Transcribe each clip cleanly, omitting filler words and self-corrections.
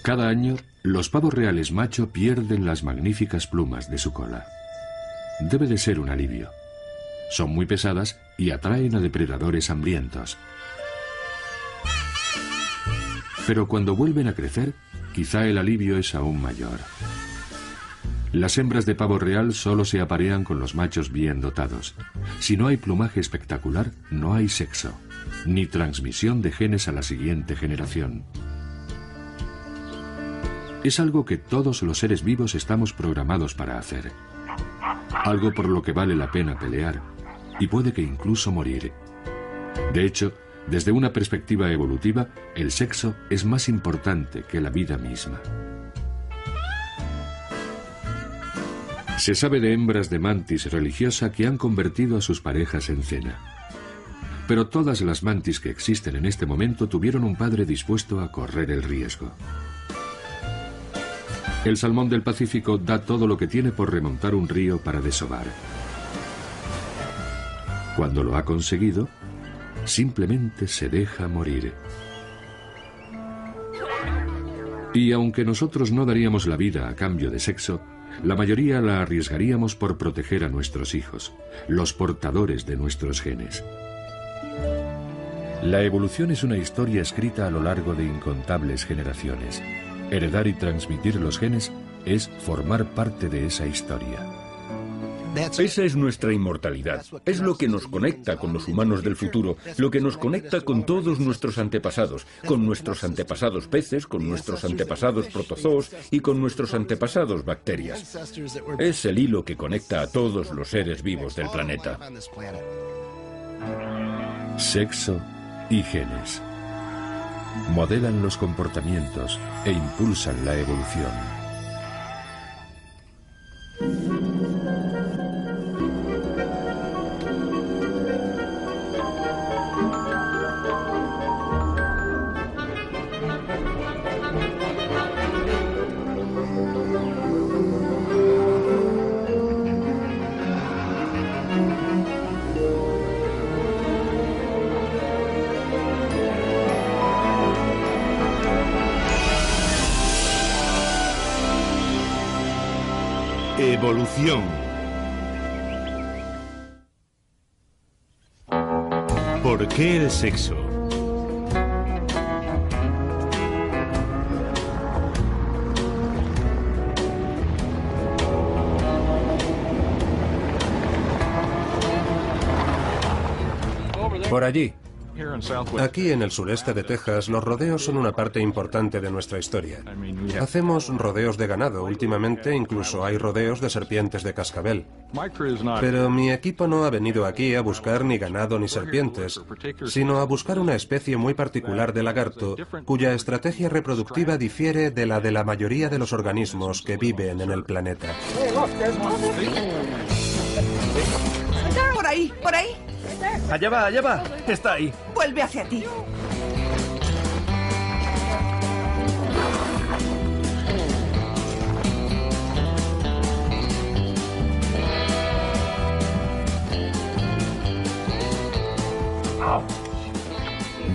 Cada año, los pavos reales macho pierden las magníficas plumas de su cola. Debe de ser un alivio. Son muy pesadas y atraen a depredadores hambrientos. Pero cuando vuelven a crecer, quizá el alivio es aún mayor. Las hembras de pavo real solo se aparean con los machos bien dotados. Si no hay plumaje espectacular, no hay sexo, ni transmisión de genes a la siguiente generación. Es algo que todos los seres vivos estamos programados para hacer. Algo por lo que vale la pena pelear, y puede que incluso morir. De hecho, desde una perspectiva evolutiva, el sexo es más importante que la vida misma. Se sabe de hembras de mantis religiosa que han convertido a sus parejas en cena. Pero todas las mantis que existen en este momento tuvieron un padre dispuesto a correr el riesgo. El salmón del Pacífico da todo lo que tiene por remontar un río para desovar. Cuando lo ha conseguido, simplemente se deja morir. Y aunque nosotros no daríamos la vida a cambio de sexo, la mayoría la arriesgaríamos por proteger a nuestros hijos, los portadores de nuestros genes. La evolución es una historia escrita a lo largo de incontables generaciones. Heredar y transmitir los genes es formar parte de esa historia. Esa es nuestra inmortalidad. Es lo que nos conecta con los humanos del futuro, lo que nos conecta con todos nuestros antepasados, con nuestros antepasados peces, con nuestros antepasados protozoos y con nuestros antepasados bacterias. Es el hilo que conecta a todos los seres vivos del planeta. Sexo y genes. Modelan los comportamientos e impulsan la evolución. Evolución. ¿Por qué el sexo? Por allí. Aquí en el sureste de Texas, los rodeos son una parte importante de nuestra historia. Hacemos rodeos de ganado. Últimamente incluso hay rodeos de serpientes de cascabel. Pero mi equipo no ha venido aquí a buscar ni ganado ni serpientes, sino a buscar una especie muy particular de lagarto cuya estrategia reproductiva difiere de la mayoría de los organismos que viven en el planeta. Por ahí, por ahí. Allá va, está ahí. Vuelve hacia ti.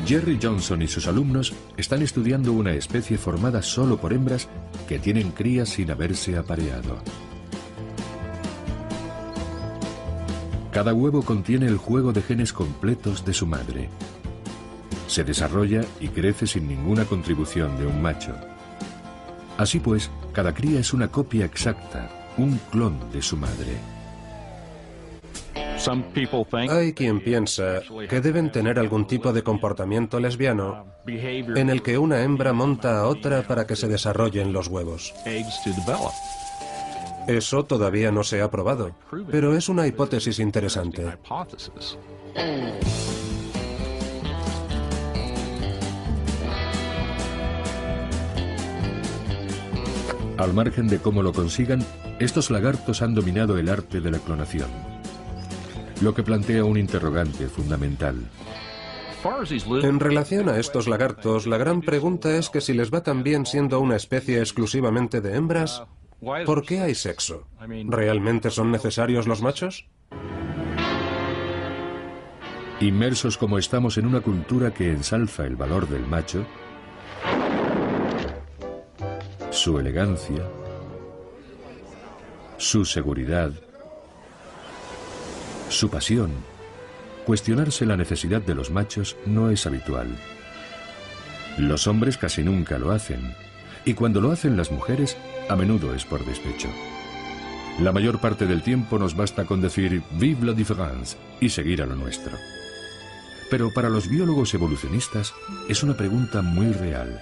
Jerry Johnson y sus alumnos están estudiando una especie formada solo por hembras que tienen crías sin haberse apareado. Cada huevo contiene el juego de genes completos de su madre. Se desarrolla y crece sin ninguna contribución de un macho. Así pues, cada cría es una copia exacta, un clon de su madre. Hay quien piensa que deben tener algún tipo de comportamiento lesbiano en el que una hembra monta a otra para que se desarrollen los huevos. Eso todavía no se ha probado, pero es una hipótesis interesante. Al margen de cómo lo consigan, estos lagartos han dominado el arte de la clonación, lo que plantea un interrogante fundamental. En relación a estos lagartos, la gran pregunta es que si les va tan bien siendo una especie exclusivamente de hembras, ¿por qué hay sexo? ¿Realmente son necesarios los machos? Inmersos como estamos en una cultura que ensalza el valor del macho, su elegancia, su seguridad, su pasión, cuestionarse la necesidad de los machos no es habitual. Los hombres casi nunca lo hacen, y cuando lo hacen las mujeres, a menudo es por despecho. La mayor parte del tiempo nos basta con decir «Vive la différence» y seguir a lo nuestro. Pero para los biólogos evolucionistas es una pregunta muy real.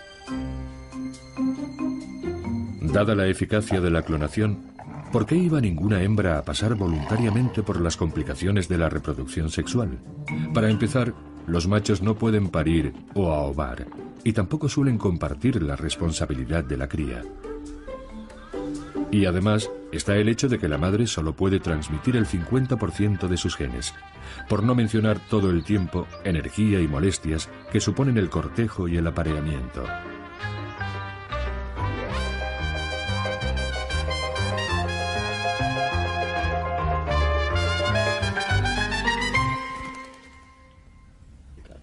Dada la eficacia de la clonación, ¿por qué iba ninguna hembra a pasar voluntariamente por las complicaciones de la reproducción sexual? Para empezar, los machos no pueden parir o ahobar, y tampoco suelen compartir la responsabilidad de la cría. Y además, está el hecho de que la madre solo puede transmitir el 50% de sus genes, por no mencionar todo el tiempo, energía y molestias que suponen el cortejo y el apareamiento.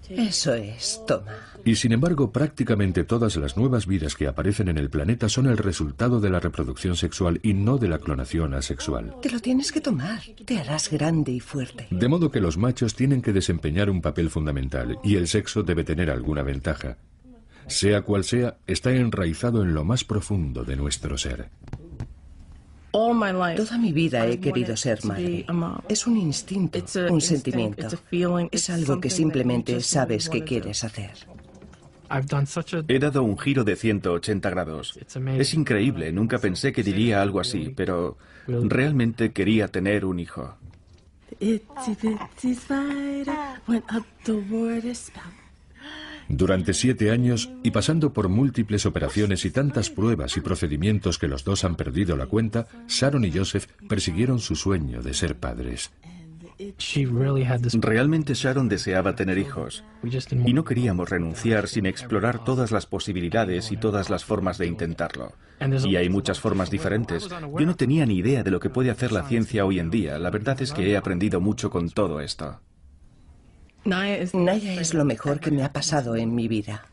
Eso es, toma. Y sin embargo, prácticamente todas las nuevas vidas que aparecen en el planeta son el resultado de la reproducción sexual y no de la clonación asexual. Te lo tienes que tomar. Te harás grande y fuerte. De modo que los machos tienen que desempeñar un papel fundamental y el sexo debe tener alguna ventaja. Sea cual sea, está enraizado en lo más profundo de nuestro ser. Toda mi vida he querido ser madre. Es un instinto, un sentimiento. Es algo que simplemente sabes que quieres hacer. He dado un giro de 180 grados. Es increíble, nunca pensé que diría algo así, pero realmente quería tener un hijo. Durante 7 años, y pasando por múltiples operaciones y tantas pruebas y procedimientos que los dos han perdido la cuenta, Sharon y Joseph persiguieron su sueño de ser padres. Realmente Sharon deseaba tener hijos, y no queríamos renunciar sin explorar todas las posibilidades y todas las formas de intentarlo. Y hay muchas formas diferentes. Yo no tenía ni idea de lo que puede hacer la ciencia hoy en día. La verdad es que he aprendido mucho con todo esto. Naya es lo mejor que me ha pasado en mi vida.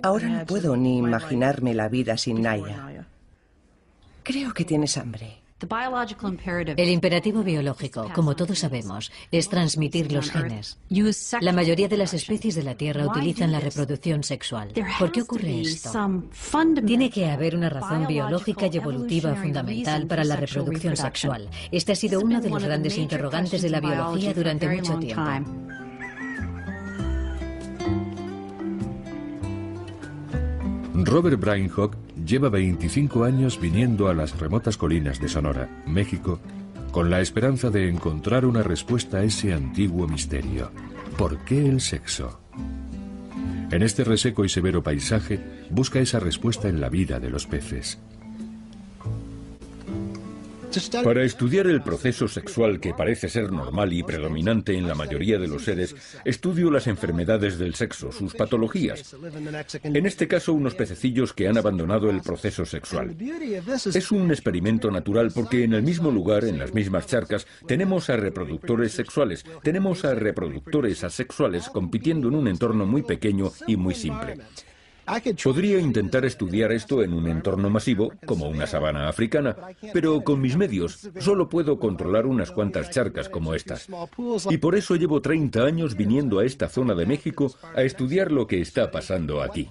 Ahora no puedo ni imaginarme la vida sin Naya. Creo que tienes hambre. El imperativo biológico, como todos sabemos, es transmitir los genes. La mayoría de las especies de la Tierra utilizan la reproducción sexual. ¿Por qué ocurre esto? Tiene que haber una razón biológica y evolutiva fundamental para la reproducción sexual. Este ha sido uno de los grandes interrogantes de la biología durante mucho tiempo. Robert Brainhock lleva 25 años viniendo a las remotas colinas de Sonora, México, con la esperanza de encontrar una respuesta a ese antiguo misterio. ¿Por qué el sexo? En este reseco y severo paisaje, busca esa respuesta en la vida de los peces. Para estudiar el proceso sexual que parece ser normal y predominante en la mayoría de los seres, estudio las enfermedades del sexo, sus patologías. En este caso, unos pececillos que han abandonado el proceso sexual. Es un experimento natural porque en el mismo lugar, en las mismas charcas, tenemos a reproductores sexuales, tenemos a reproductores asexuales compitiendo en un entorno muy pequeño y muy simple. Podría intentar estudiar esto en un entorno masivo, como una sabana africana, pero con mis medios solo puedo controlar unas cuantas charcas como estas. Y por eso llevo 30 años viniendo a esta zona de México a estudiar lo que está pasando aquí.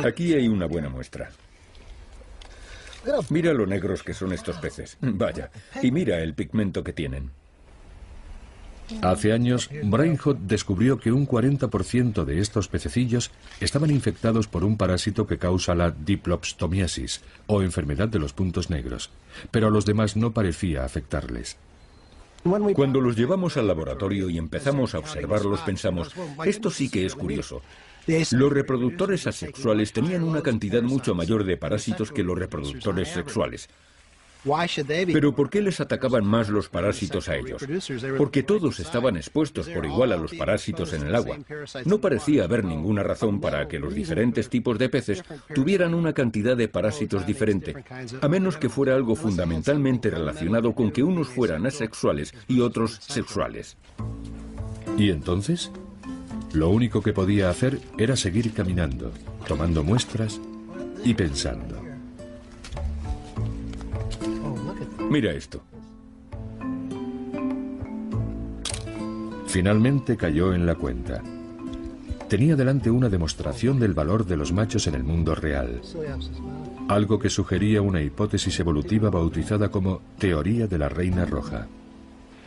Aquí hay una buena muestra. Mira lo negros que son estos peces. Vaya, y mira el pigmento que tienen. Hace años, Brainhock descubrió que un 40% de estos pececillos estaban infectados por un parásito que causa la diplopstomiasis, o enfermedad de los puntos negros, pero a los demás no parecía afectarles. Cuando los llevamos al laboratorio y empezamos a observarlos, pensamos, esto sí que es curioso. Los reproductores asexuales tenían una cantidad mucho mayor de parásitos que los reproductores sexuales. Pero ¿por qué les atacaban más los parásitos a ellos? Porque todos estaban expuestos por igual a los parásitos en el agua. No parecía haber ninguna razón para que los diferentes tipos de peces tuvieran una cantidad de parásitos diferente, a menos que fuera algo fundamentalmente relacionado con que unos fueran asexuales y otros sexuales. ¿Y entonces? Lo único que podía hacer era seguir caminando, tomando muestras y pensando. Mira esto. Finalmente cayó en la cuenta. Tenía delante una demostración del valor de los machos en el mundo real. Algo que sugería una hipótesis evolutiva bautizada como teoría de la reina roja.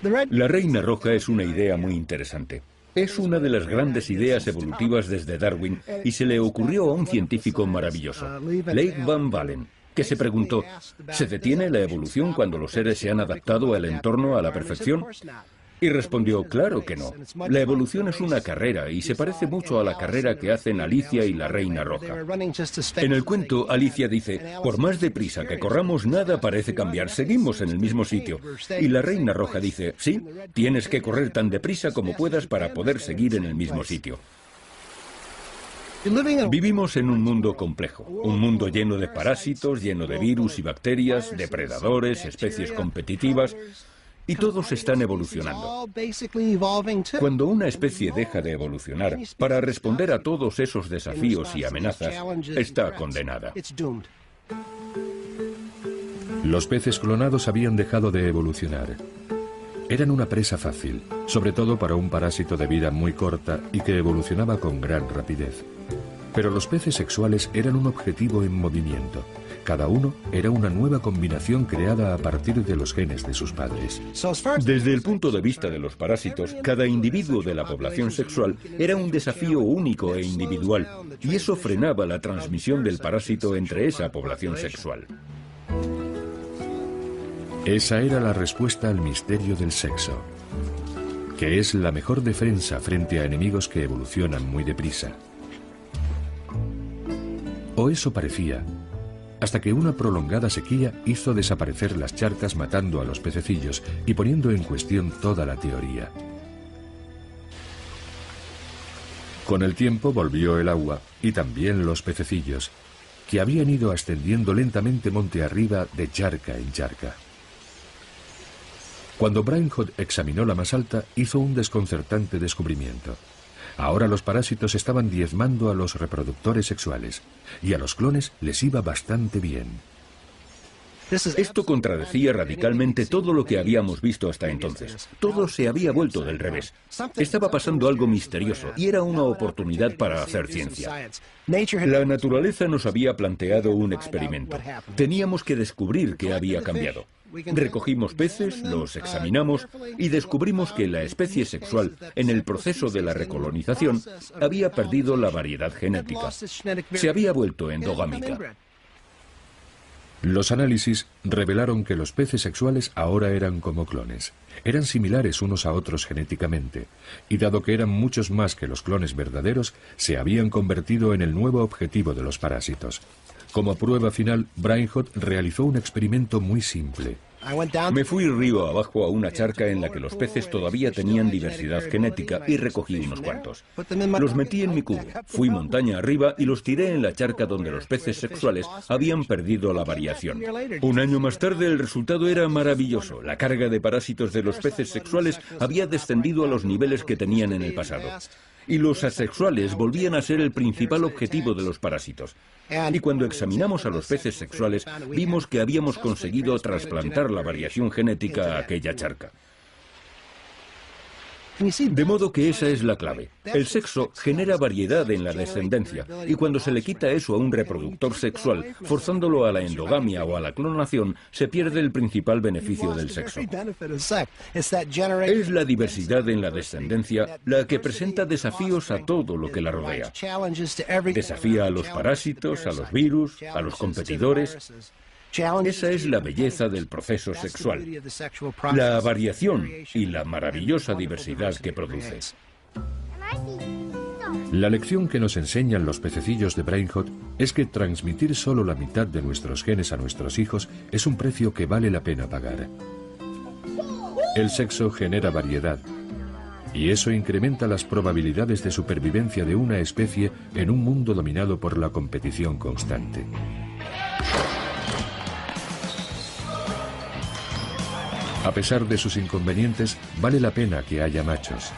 La reina roja es una idea muy interesante. Es una de las grandes ideas evolutivas desde Darwin y se le ocurrió a un científico maravilloso, Leigh Van Valen, que se preguntó, ¿se detiene la evolución cuando los seres se han adaptado al entorno a la perfección? Y respondió, claro que no. La evolución es una carrera y se parece mucho a la carrera que hacen Alicia y la Reina Roja. En el cuento, Alicia dice, por más deprisa que corramos, nada parece cambiar, seguimos en el mismo sitio. Y la Reina Roja dice, sí, tienes que correr tan deprisa como puedas para poder seguir en el mismo sitio. Vivimos en un mundo complejo, un mundo lleno de parásitos, lleno de virus y bacterias, depredadores, especies competitivas, y todos están evolucionando. Cuando una especie deja de evolucionar para responder a todos esos desafíos y amenazas, está condenada. Los peces clonados habían dejado de evolucionar. Eran una presa fácil, sobre todo para un parásito de vida muy corta y que evolucionaba con gran rapidez. Pero los peces sexuales eran un objetivo en movimiento. Cada uno era una nueva combinación creada a partir de los genes de sus padres. Desde el punto de vista de los parásitos, cada individuo de la población sexual era un desafío único e individual, y eso frenaba la transmisión del parásito entre esa población sexual. Esa era la respuesta al misterio del sexo, que es la mejor defensa frente a enemigos que evolucionan muy deprisa. O eso parecía, hasta que una prolongada sequía hizo desaparecer las charcas matando a los pececillos y poniendo en cuestión toda la teoría. Con el tiempo volvió el agua y también los pececillos, que habían ido ascendiendo lentamente monte arriba de charca en charca. Cuando Brainhot examinó la más alta, hizo un desconcertante descubrimiento. Ahora los parásitos estaban diezmando a los reproductores sexuales, y a los clones les iba bastante bien. Esto contradecía radicalmente todo lo que habíamos visto hasta entonces. Todo se había vuelto del revés. Estaba pasando algo misterioso y era una oportunidad para hacer ciencia. La naturaleza nos había planteado un experimento. Teníamos que descubrir qué había cambiado. Recogimos peces, los examinamos y descubrimos que la especie sexual, en el proceso de la recolonización, había perdido la variedad genética. Se había vuelto endogámica. Los análisis revelaron que los peces sexuales ahora eran como clones. Eran similares unos a otros genéticamente, y dado que eran muchos más que los clones verdaderos, se habían convertido en el nuevo objetivo de los parásitos. Como prueba final, Brainhot realizó un experimento muy simple. Me fui río abajo a una charca en la que los peces todavía tenían diversidad genética y recogí unos cuantos. Los metí en mi cubo, fui montaña arriba y los tiré en la charca donde los peces sexuales habían perdido la variación. Un año más tarde el resultado era maravilloso. La carga de parásitos de los peces sexuales había descendido a los niveles que tenían en el pasado. Y los asexuales volvían a ser el principal objetivo de los parásitos. Y cuando examinamos a los peces sexuales, vimos que habíamos conseguido trasplantar la variación genética a aquella charca. De modo que esa es la clave. El sexo genera variedad en la descendencia, y cuando se le quita eso a un reproductor sexual, forzándolo a la endogamia o a la clonación, se pierde el principal beneficio del sexo. Es la diversidad en la descendencia la que presenta desafíos a todo lo que la rodea. Desafía a los parásitos, a los virus, a los competidores. Esa es la belleza del proceso sexual, la variación y la maravillosa diversidad que produce. La lección que nos enseñan los pececillos de Brainhot es que transmitir solo la mitad de nuestros genes a nuestros hijos es un precio que vale la pena pagar. El sexo genera variedad, y eso incrementa las probabilidades de supervivencia de una especie en un mundo dominado por la competición constante. A pesar de sus inconvenientes, vale la pena que haya machos.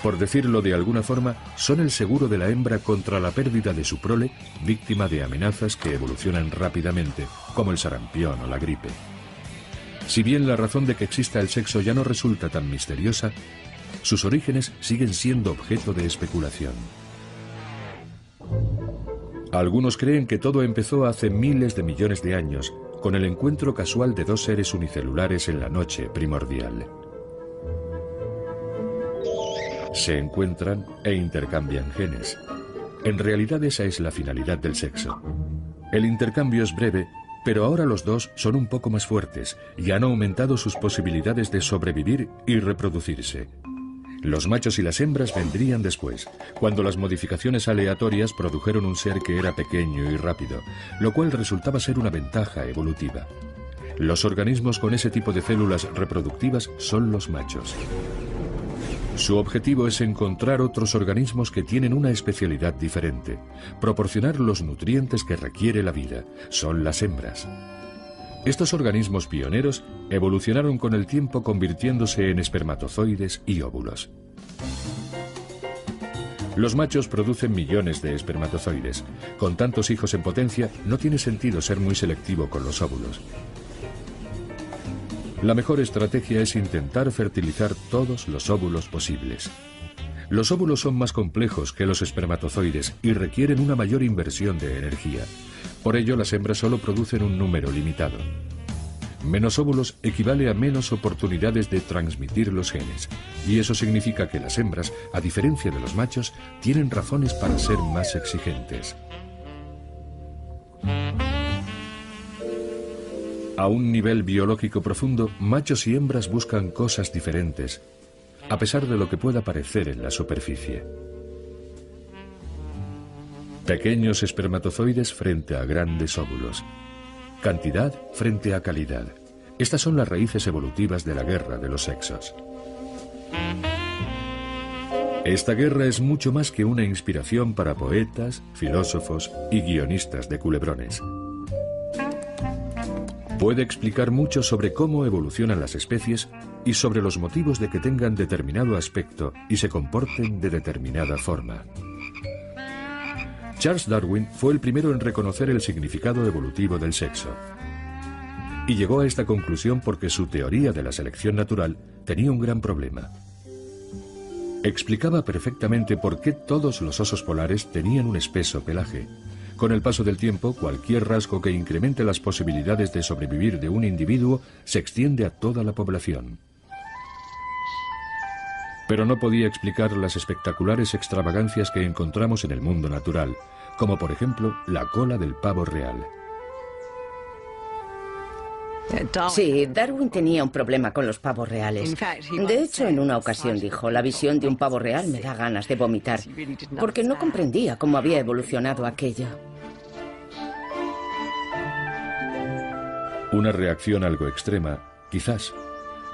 Por decirlo de alguna forma, son el seguro de la hembra contra la pérdida de su prole, víctima de amenazas que evolucionan rápidamente, como el sarampión o la gripe. Si bien la razón de que exista el sexo ya no resulta tan misteriosa, sus orígenes siguen siendo objeto de especulación. Algunos creen que todo empezó hace miles de millones de años, con el encuentro casual de dos seres unicelulares en la noche primordial. Se encuentran e intercambian genes. En realidad esa es la finalidad del sexo. El intercambio es breve, pero ahora los dos son un poco más fuertes y han aumentado sus posibilidades de sobrevivir y reproducirse. Los machos y las hembras vendrían después, cuando las modificaciones aleatorias produjeron un ser que era pequeño y rápido, lo cual resultaba ser una ventaja evolutiva. Los organismos con ese tipo de células reproductivas son los machos. Su objetivo es encontrar otros organismos que tienen una especialidad diferente, proporcionar los nutrientes que requiere la vida. Son las hembras. Estos organismos pioneros evolucionaron con el tiempo convirtiéndose en espermatozoides y óvulos. Los machos producen millones de espermatozoides. Con tantos hijos en potencia, no tiene sentido ser muy selectivo con los óvulos. La mejor estrategia es intentar fertilizar todos los óvulos posibles. Los óvulos son más complejos que los espermatozoides y requieren una mayor inversión de energía. Por ello, las hembras solo producen un número limitado. Menos óvulos equivale a menos oportunidades de transmitir los genes, y eso significa que las hembras, a diferencia de los machos, tienen razones para ser más exigentes. A un nivel biológico profundo, machos y hembras buscan cosas diferentes, a pesar de lo que pueda parecer en la superficie. Pequeños espermatozoides frente a grandes óvulos. Cantidad frente a calidad. Estas son las raíces evolutivas de la guerra de los sexos. Esta guerra es mucho más que una inspiración para poetas, filósofos y guionistas de culebrones. Puede explicar mucho sobre cómo evolucionan las especies y sobre los motivos de que tengan determinado aspecto y se comporten de determinada forma. Charles Darwin fue el primero en reconocer el significado evolutivo del sexo. Y llegó a esta conclusión porque su teoría de la selección natural tenía un gran problema. Explicaba perfectamente por qué todos los osos polares tenían un espeso pelaje. Con el paso del tiempo, cualquier rasgo que incremente las posibilidades de sobrevivir de un individuo se extiende a toda la población. Pero no podía explicar las espectaculares extravagancias que encontramos en el mundo natural, como por ejemplo la cola del pavo real. Sí, Darwin tenía un problema con los pavos reales. De hecho, en una ocasión dijo, la visión de un pavo real me da ganas de vomitar, porque no comprendía cómo había evolucionado aquello. Una reacción algo extrema, quizás,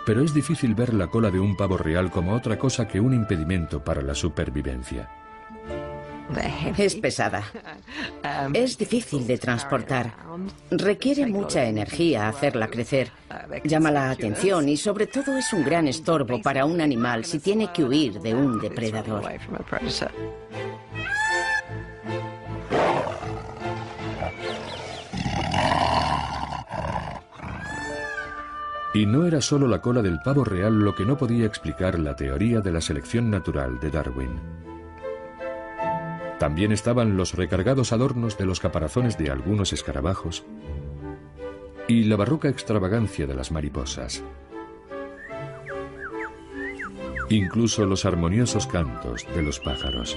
pero es difícil ver la cola de un pavo real como otra cosa que un impedimento para la supervivencia. Es pesada. Es difícil de transportar. Requiere mucha energía hacerla crecer. Llama la atención y sobre todo es un gran estorbo para un animal si tiene que huir de un depredador. Y no era solo la cola del pavo real lo que no podía explicar la teoría de la selección natural de Darwin. También estaban los recargados adornos de los caparazones de algunos escarabajos y la barroca extravagancia de las mariposas. Incluso los armoniosos cantos de los pájaros.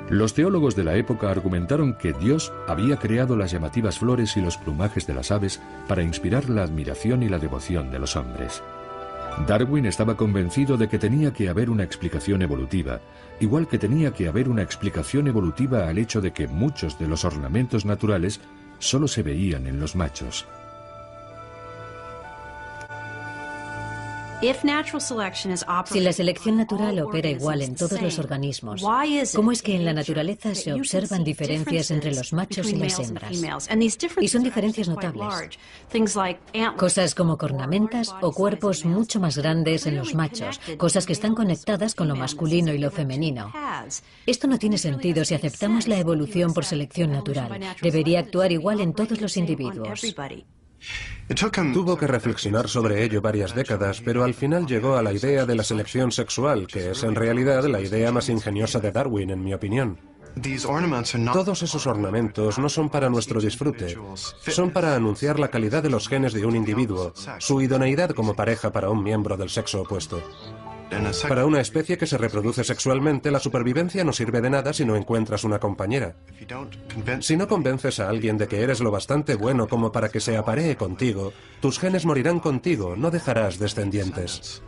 Los teólogos de la época argumentaron que Dios había creado las llamativas flores y los plumajes de las aves para inspirar la admiración y la devoción de los hombres. Darwin estaba convencido de que tenía que haber una explicación evolutiva, igual que tenía que haber una explicación evolutiva al hecho de que muchos de los ornamentos naturales solo se veían en los machos. Si la selección natural opera igual en todos los organismos, ¿cómo es que en la naturaleza se observan diferencias entre los machos y las hembras? Y son diferencias notables. Cosas como cornamentas o cuerpos mucho más grandes en los machos, cosas que están conectadas con lo masculino y lo femenino. Esto no tiene sentido si aceptamos la evolución por selección natural. Debería actuar igual en todos los individuos. Tuvo que reflexionar sobre ello varias décadas, pero al final llegó a la idea de la selección sexual, que es en realidad la idea más ingeniosa de Darwin, en mi opinión. Todos esos ornamentos no son para nuestro disfrute, son para anunciar la calidad de los genes de un individuo, su idoneidad como pareja para un miembro del sexo opuesto. Para una especie que se reproduce sexualmente, la supervivencia no sirve de nada si no encuentras una compañera. Si no convences a alguien de que eres lo bastante bueno como para que se aparee contigo, tus genes morirán contigo, no dejarás descendientes.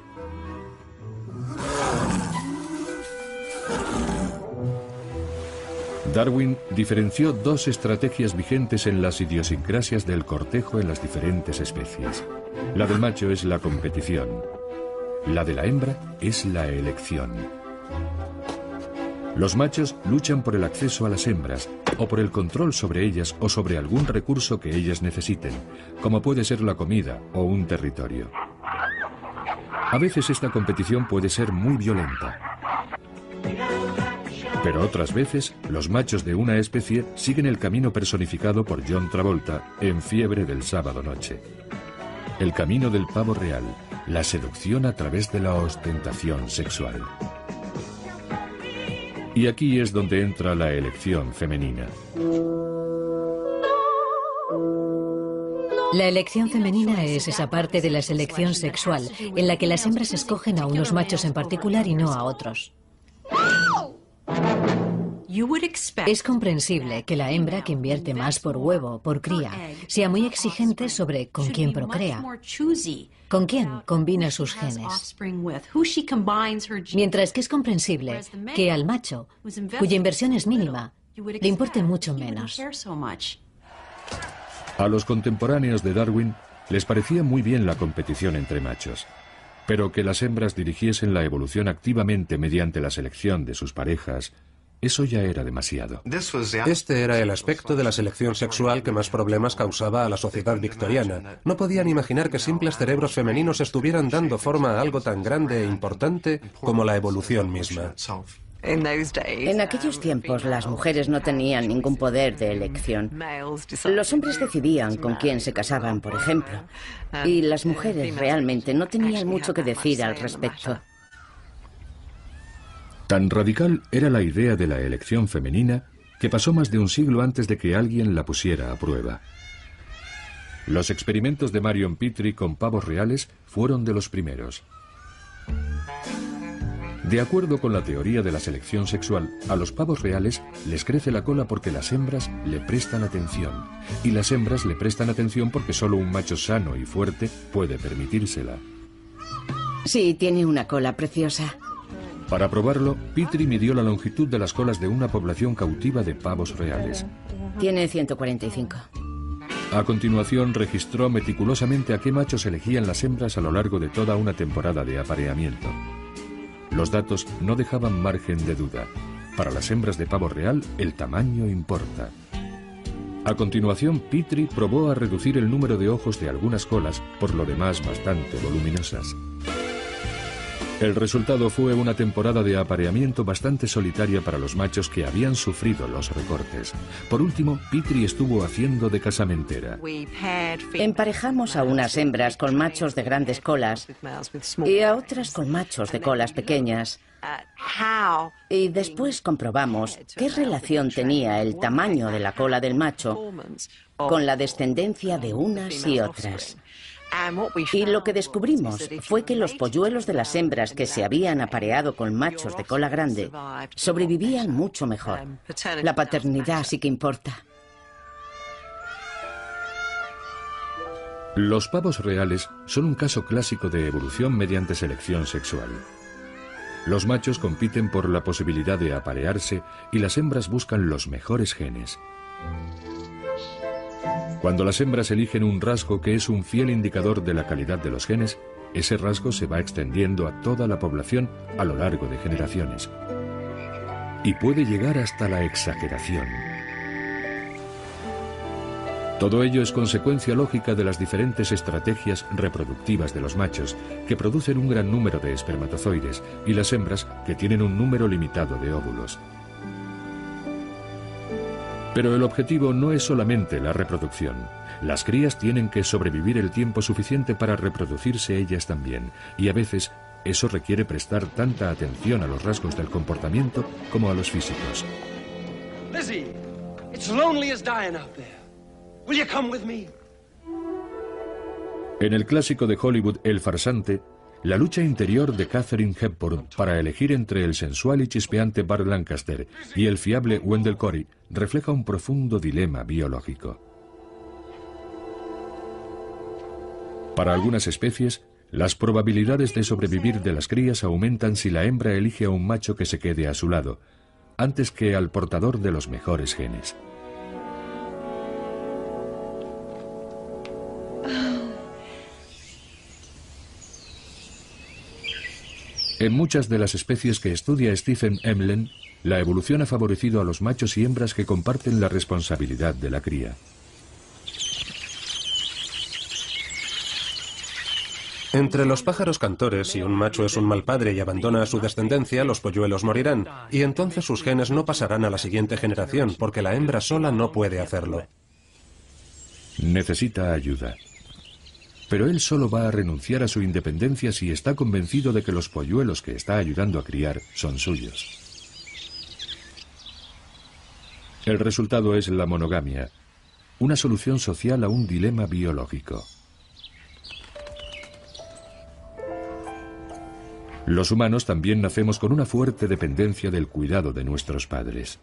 Darwin diferenció dos estrategias vigentes en las idiosincrasias del cortejo en las diferentes especies. La del macho es la competición. La de la hembra es la elección. Los machos luchan por el acceso a las hembras, o por el control sobre ellas o sobre algún recurso que ellas necesiten, como puede ser la comida o un territorio. A veces esta competición puede ser muy violenta. Pero otras veces, los machos de una especie siguen el camino personificado por John Travolta en Fiebre del sábado noche. El camino del pavo real, la seducción a través de la ostentación sexual. Y aquí es donde entra la elección femenina. La elección femenina es esa parte de la selección sexual en la que las hembras escogen a unos machos en particular y no a otros. Es comprensible que la hembra, que invierte más por huevo, por cría, sea muy exigente sobre con quién procrea, con quién combina sus genes. Mientras que es comprensible que al macho, cuya inversión es mínima, le importe mucho menos. A los contemporáneos de Darwin les parecía muy bien la competición entre machos, pero que las hembras dirigiesen la evolución activamente mediante la selección de sus parejas, eso ya era demasiado. Este era el aspecto de la selección sexual que más problemas causaba a la sociedad victoriana. No podían imaginar que simples cerebros femeninos estuvieran dando forma a algo tan grande e importante como la evolución misma. En aquellos tiempos las mujeres no tenían ningún poder de elección. Los hombres decidían con quién se casaban, por ejemplo, y las mujeres realmente no tenían mucho que decir al respecto. Tan radical era la idea de la elección femenina que pasó más de un siglo antes de que alguien la pusiera a prueba. Los experimentos de Marion Petrie con pavos reales fueron de los primeros. De acuerdo con la teoría de la selección sexual, a los pavos reales les crece la cola porque las hembras le prestan atención, y las hembras le prestan atención porque solo un macho sano y fuerte puede permitírsela. Sí, tiene una cola preciosa. Para probarlo, Petrie midió la longitud de las colas de una población cautiva de pavos reales. Tiene 145. A continuación, registró meticulosamente a qué machos elegían las hembras a lo largo de toda una temporada de apareamiento. Los datos no dejaban margen de duda. Para las hembras de pavo real, el tamaño importa. A continuación, Petrie probó a reducir el número de ojos de algunas colas, por lo demás bastante voluminosas. El resultado fue una temporada de apareamiento bastante solitaria para los machos que habían sufrido los recortes. Por último, Petrie estuvo haciendo de casamentera. Emparejamos a unas hembras con machos de grandes colas y a otras con machos de colas pequeñas. Y después comprobamos qué relación tenía el tamaño de la cola del macho con la descendencia de unas y otras. Y lo que descubrimos fue que los polluelos de las hembras que se habían apareado con machos de cola grande sobrevivían mucho mejor. La paternidad sí que importa. Los pavos reales son un caso clásico de evolución mediante selección sexual. Los machos compiten por la posibilidad de aparearse y las hembras buscan los mejores genes. Cuando las hembras eligen un rasgo que es un fiel indicador de la calidad de los genes, ese rasgo se va extendiendo a toda la población a lo largo de generaciones. Y puede llegar hasta la exageración. Todo ello es consecuencia lógica de las diferentes estrategias reproductivas de los machos, que producen un gran número de espermatozoides, y las hembras, que tienen un número limitado de óvulos. Pero el objetivo no es solamente la reproducción. Las crías tienen que sobrevivir el tiempo suficiente para reproducirse ellas también, y a veces eso requiere prestar tanta atención a los rasgos del comportamiento como a los físicos. Lizzie, it's lonely as dying out there. Will you come with me? En el clásico de Hollywood El farsante, la lucha interior de Katharine Hepburn para elegir entre el sensual y chispeante Burt Lancaster y el fiable Wendell Corey refleja un profundo dilema biológico. Para algunas especies, las probabilidades de sobrevivir de las crías aumentan si la hembra elige a un macho que se quede a su lado, antes que al portador de los mejores genes. En muchas de las especies que estudia Stephen Emlen, la evolución ha favorecido a los machos y hembras que comparten la responsabilidad de la cría. Entre los pájaros cantores, si un macho es un mal padre y abandona a su descendencia, los polluelos morirán, y entonces sus genes no pasarán a la siguiente generación, porque la hembra sola no puede hacerlo. Necesita ayuda. Pero él solo va a renunciar a su independencia si está convencido de que los polluelos que está ayudando a criar son suyos. El resultado es la monogamia, una solución social a un dilema biológico. Los humanos también nacemos con una fuerte dependencia del cuidado de nuestros padres.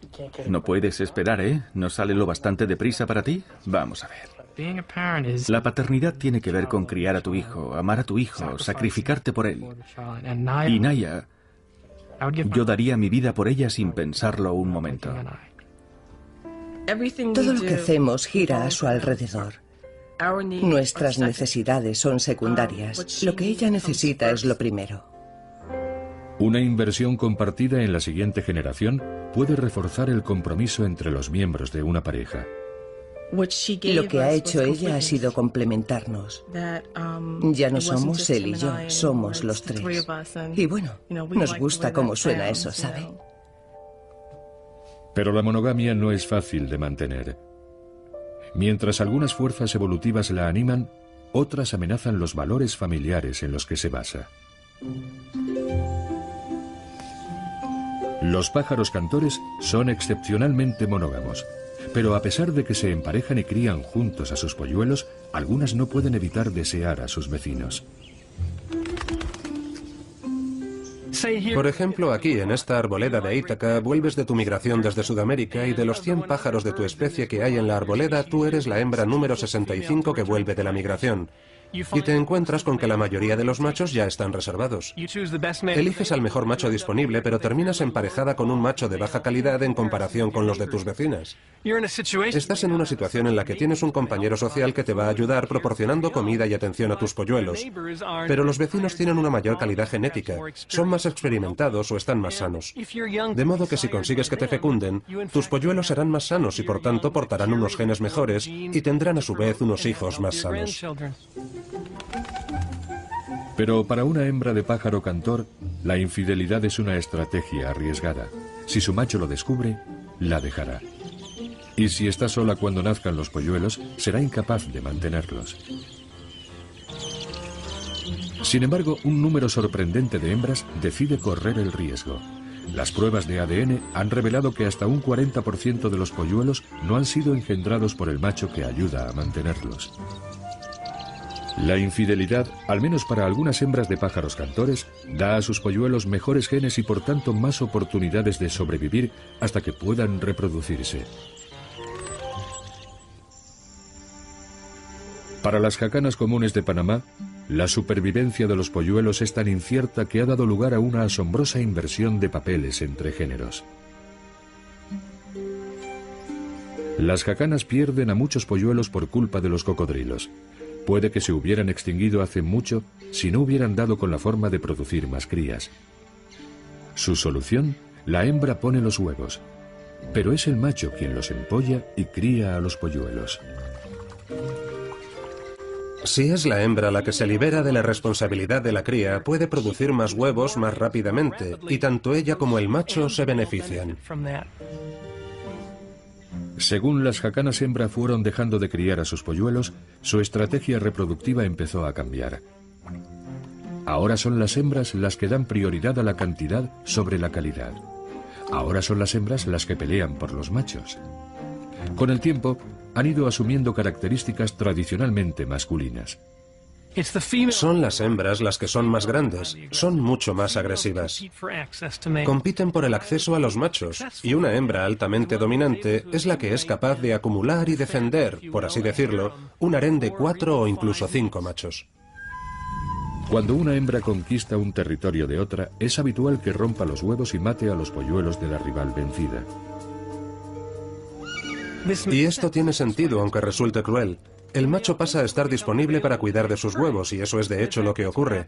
No puedes esperar, ¿eh? ¿No sale lo bastante deprisa para ti? Vamos a ver. La paternidad tiene que ver con criar a tu hijo, amar a tu hijo, sacrificarte por él. Y Naya, yo daría mi vida por ella sin pensarlo un momento. Todo lo que hacemos gira a su alrededor. Nuestras necesidades son secundarias. Lo que ella necesita es lo primero. Una inversión compartida en la siguiente generación puede reforzar el compromiso entre los miembros de una pareja. Lo que ha hecho ella ha sido complementarnos. Ya no somos él y yo, somos los tres. Y bueno, nos gusta cómo suena eso, ¿sabe? Pero la monogamia no es fácil de mantener. Mientras algunas fuerzas evolutivas la animan, otras amenazan los valores familiares en los que se basa. Los pájaros cantores son excepcionalmente monógamos. Pero a pesar de que se emparejan y crían juntos a sus polluelos, algunas no pueden evitar desear a sus vecinos. Por ejemplo, aquí, en esta arboleda de Ítaca, vuelves de tu migración desde Sudamérica y de los 100 pájaros de tu especie que hay en la arboleda, tú eres la hembra número 65 que vuelve de la migración. Y te encuentras con que la mayoría de los machos ya están reservados. Eliges al mejor macho disponible, pero terminas emparejada con un macho de baja calidad en comparación con los de tus vecinas. Estás en una situación en la que tienes un compañero social que te va a ayudar proporcionando comida y atención a tus polluelos. Pero los vecinos tienen una mayor calidad genética, son más experimentados o están más sanos. De modo que si consigues que te fecunden, tus polluelos serán más sanos y por tanto portarán unos genes mejores y tendrán a su vez unos hijos más sanos. Pero para una hembra de pájaro cantor, la infidelidad es una estrategia arriesgada. Si su macho lo descubre, la dejará. Y si está sola cuando nazcan los polluelos, será incapaz de mantenerlos. Sin embargo, un número sorprendente de hembras decide correr el riesgo. Las pruebas de ADN han revelado que hasta un 40% de los polluelos no han sido engendrados por el macho que ayuda a mantenerlos. La infidelidad, al menos para algunas hembras de pájaros cantores, da a sus polluelos mejores genes y por tanto más oportunidades de sobrevivir hasta que puedan reproducirse. Para las jacanas comunes de Panamá, la supervivencia de los polluelos es tan incierta que ha dado lugar a una asombrosa inversión de papeles entre géneros. Las jacanas pierden a muchos polluelos por culpa de los cocodrilos. Puede que se hubieran extinguido hace mucho si no hubieran dado con la forma de producir más crías. Su solución: la hembra pone los huevos, pero es el macho quien los empolla y cría a los polluelos. Si es la hembra la que se libera de la responsabilidad de la cría, puede producir más huevos más rápidamente, y tanto ella como el macho se benefician. Según las jacanas hembra fueron dejando de criar a sus polluelos, su estrategia reproductiva empezó a cambiar. Ahora son las hembras las que dan prioridad a la cantidad sobre la calidad. Ahora son las hembras las que pelean por los machos. Con el tiempo, han ido asumiendo características tradicionalmente masculinas. Son las hembras las que son más grandes, son mucho más agresivas. Compiten por el acceso a los machos, y una hembra altamente dominante es la que es capaz de acumular y defender, por así decirlo, un harén de 4 o incluso 5 machos. Cuando una hembra conquista un territorio de otra, es habitual que rompa los huevos y mate a los polluelos de la rival vencida. Y esto tiene sentido, aunque resulte cruel. El macho pasa a estar disponible para cuidar de sus huevos, y eso es de hecho lo que ocurre.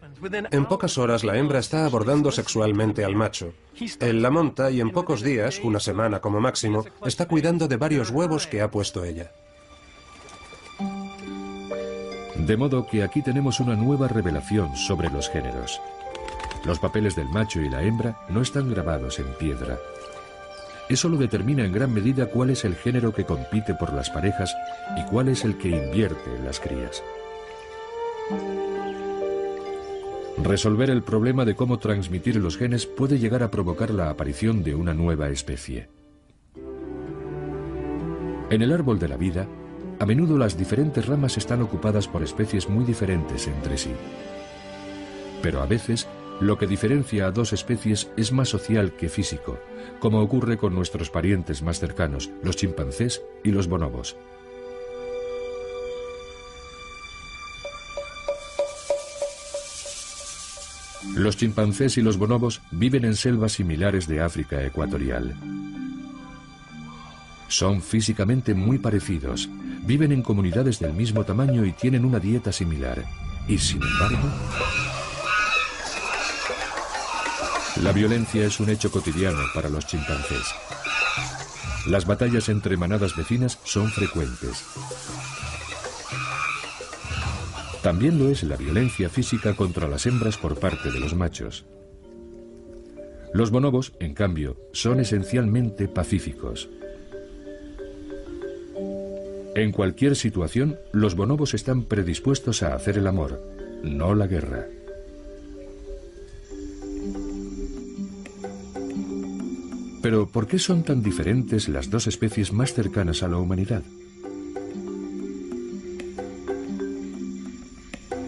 En pocas horas la hembra está abordando sexualmente al macho. Él la monta y en pocos días, una semana como máximo, está cuidando de varios huevos que ha puesto ella. De modo que aquí tenemos una nueva revelación sobre los géneros. Los papeles del macho y la hembra no están grabados en piedra. Eso lo determina en gran medida cuál es el género que compite por las parejas y cuál es el que invierte en las crías. Resolver el problema de cómo transmitir los genes puede llegar a provocar la aparición de una nueva especie. En el árbol de la vida, a menudo las diferentes ramas están ocupadas por especies muy diferentes entre sí. Pero a veces, lo que diferencia a dos especies es más social que físico, como ocurre con nuestros parientes más cercanos, los chimpancés y los bonobos. Los chimpancés y los bonobos viven en selvas similares de África ecuatorial. Son físicamente muy parecidos, viven en comunidades del mismo tamaño y tienen una dieta similar. Y sin embargo, la violencia es un hecho cotidiano para los chimpancés. Las batallas entre manadas vecinas son frecuentes. También lo es la violencia física contra las hembras por parte de los machos. Los bonobos, en cambio, son esencialmente pacíficos. En cualquier situación, los bonobos están predispuestos a hacer el amor, no la guerra. Pero, ¿por qué son tan diferentes las dos especies más cercanas a la humanidad?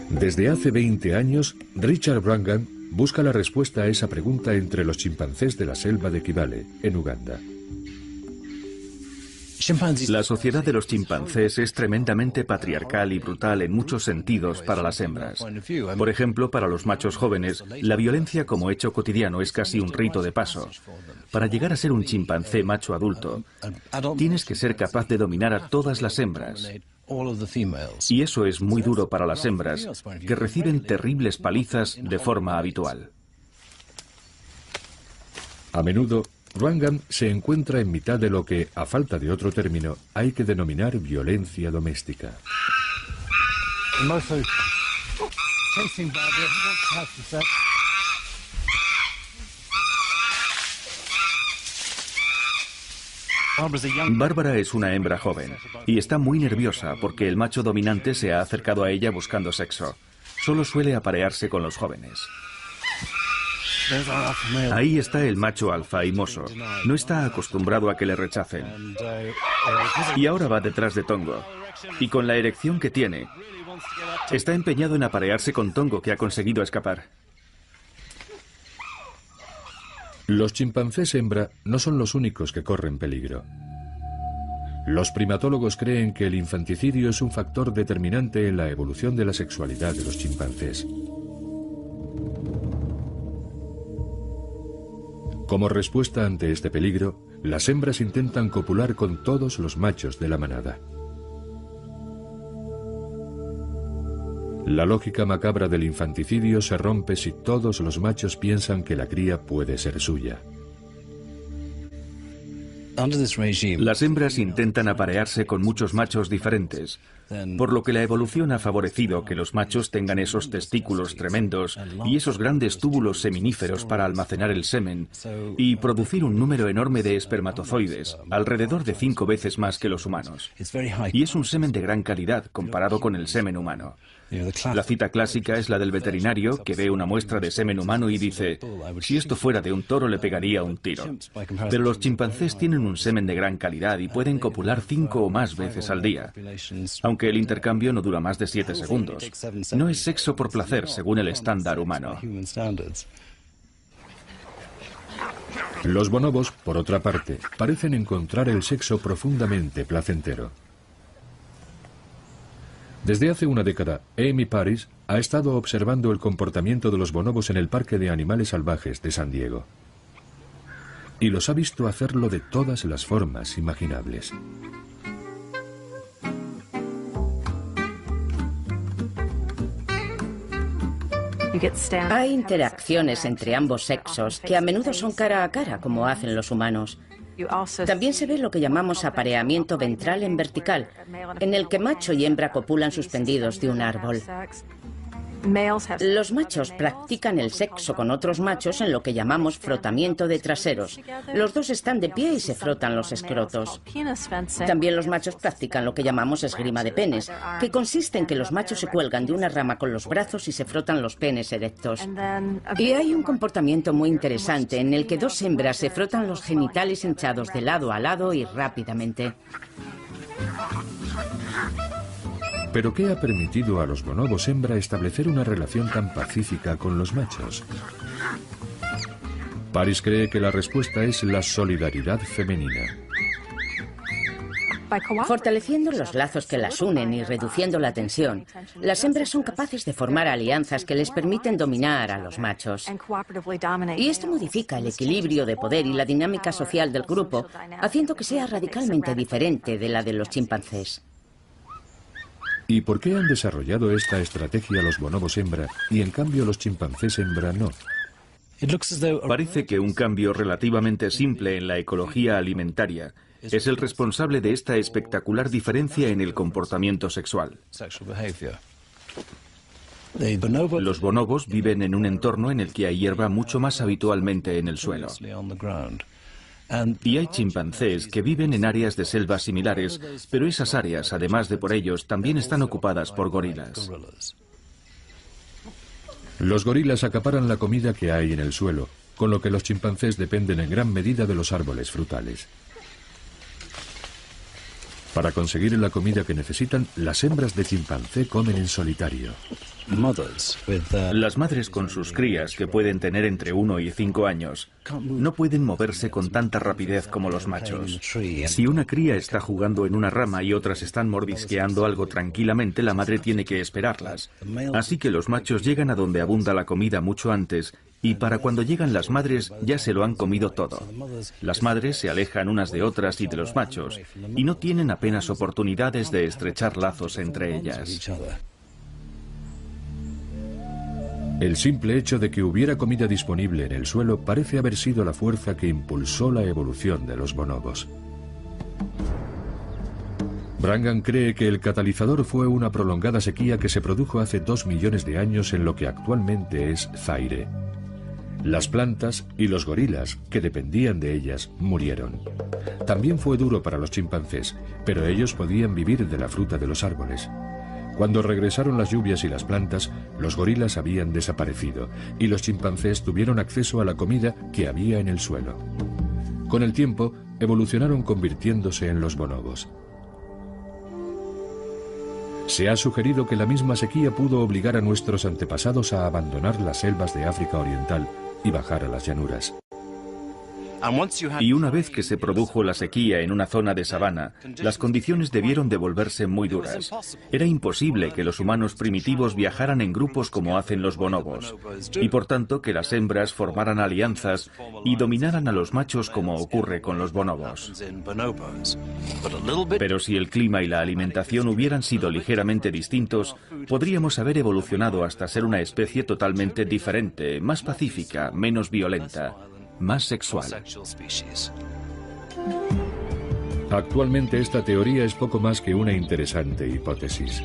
Desde hace 20 años, Richard Wrangham busca la respuesta a esa pregunta entre los chimpancés de la selva de Kibale, en Uganda. La sociedad de los chimpancés es tremendamente patriarcal y brutal en muchos sentidos para las hembras. Por ejemplo, para los machos jóvenes, la violencia como hecho cotidiano es casi un rito de paso. Para llegar a ser un chimpancé macho adulto, tienes que ser capaz de dominar a todas las hembras. Y eso es muy duro para las hembras, que reciben terribles palizas de forma habitual. A menudo, Wrangham se encuentra en mitad de lo que, a falta de otro término, hay que denominar violencia doméstica. Bárbara es una hembra joven y está muy nerviosa porque el macho dominante se ha acercado a ella buscando sexo. Solo suele aparearse con los jóvenes. Ahí está el macho alfa y mozo. No está acostumbrado a que le rechacen. Y ahora va detrás de Tongo. Y con la erección que tiene, está empeñado en aparearse con Tongo, que ha conseguido escapar. Los chimpancés hembra no son los únicos que corren peligro. Los primatólogos creen que el infanticidio es un factor determinante en la evolución de la sexualidad de los chimpancés. Como respuesta ante este peligro, las hembras intentan copular con todos los machos de la manada. La lógica macabra del infanticidio se rompe si todos los machos piensan que la cría puede ser suya. Las hembras intentan aparearse con muchos machos diferentes, por lo que la evolución ha favorecido que los machos tengan esos testículos tremendos y esos grandes túbulos seminíferos para almacenar el semen y producir un número enorme de espermatozoides, alrededor de 5 veces más que los humanos. Y es un semen de gran calidad comparado con el semen humano. La cita clásica es la del veterinario que ve una muestra de semen humano y dice: si esto fuera de un toro le pegaría un tiro. Pero los chimpancés tienen un semen de gran calidad y pueden copular 5 o más veces al día, aunque el intercambio no dura más de 7 segundos. No es sexo por placer según el estándar humano. Los bonobos, por otra parte, parecen encontrar el sexo profundamente placentero. Desde hace una década, Amy Paris ha estado observando el comportamiento de los bonobos en el Parque de Animales Salvajes de San Diego. Y los ha visto hacerlo de todas las formas imaginables. Hay interacciones entre ambos sexos que a menudo son cara a cara, como hacen los humanos. También se ve lo que llamamos apareamiento ventral en vertical, en el que macho y hembra copulan suspendidos de un árbol. Los machos practican el sexo con otros machos en lo que llamamos frotamiento de traseros. Los dos están de pie y se frotan los escrotos. También los machos practican lo que llamamos esgrima de penes, que consiste en que los machos se cuelgan de una rama con los brazos y se frotan los penes erectos. Y hay un comportamiento muy interesante en el que dos hembras se frotan los genitales hinchados de lado a lado y rápidamente. ¿Pero qué ha permitido a los bonobos hembra establecer una relación tan pacífica con los machos? Paris cree que la respuesta es la solidaridad femenina. Fortaleciendo los lazos que las unen y reduciendo la tensión, las hembras son capaces de formar alianzas que les permiten dominar a los machos. Y esto modifica el equilibrio de poder y la dinámica social del grupo, haciendo que sea radicalmente diferente de la de los chimpancés. ¿Y por qué han desarrollado esta estrategia los bonobos hembra y en cambio los chimpancés hembra no? Parece que un cambio relativamente simple en la ecología alimentaria es el responsable de esta espectacular diferencia en el comportamiento sexual. Los bonobos viven en un entorno en el que hay hierba mucho más habitualmente en el suelo. Y hay chimpancés que viven en áreas de selva similares, pero esas áreas, además de por ellos, también están ocupadas por gorilas. Los gorilas acaparan la comida que hay en el suelo, con lo que los chimpancés dependen en gran medida de los árboles frutales. Para conseguir la comida que necesitan, las hembras de chimpancé comen en solitario. Las madres con sus crías, que pueden tener entre 1 y 5 años, no pueden moverse con tanta rapidez como los machos. Si una cría está jugando en una rama y otras están mordisqueando algo tranquilamente, la madre tiene que esperarlas. Así que los machos llegan a donde abunda la comida mucho antes, y para cuando llegan las madres ya se lo han comido todo. Las madres se alejan unas de otras y de los machos, y no tienen apenas oportunidades de estrechar lazos entre ellas. El simple hecho de que hubiera comida disponible en el suelo parece haber sido la fuerza que impulsó la evolución de los bonobos. Brangan cree que el catalizador fue una prolongada sequía que se produjo hace 2 millones de años en lo que actualmente es Zaire. Las plantas y los gorilas, que dependían de ellas, murieron. También fue duro para los chimpancés, pero ellos podían vivir de la fruta de los árboles. Cuando regresaron las lluvias y las plantas, los gorilas habían desaparecido y los chimpancés tuvieron acceso a la comida que había en el suelo. Con el tiempo, evolucionaron convirtiéndose en los bonobos. Se ha sugerido que la misma sequía pudo obligar a nuestros antepasados a abandonar las selvas de África Oriental y bajar a las llanuras. Y una vez que se produjo la sequía en una zona de sabana, las condiciones debieron de volverse muy duras. Era imposible que los humanos primitivos viajaran en grupos como hacen los bonobos, y por tanto que las hembras formaran alianzas y dominaran a los machos como ocurre con los bonobos. Pero si el clima y la alimentación hubieran sido ligeramente distintos, podríamos haber evolucionado hasta ser una especie totalmente diferente, más pacífica, menos violenta, más sexual. Actualmente esta teoría es poco más que una interesante hipótesis.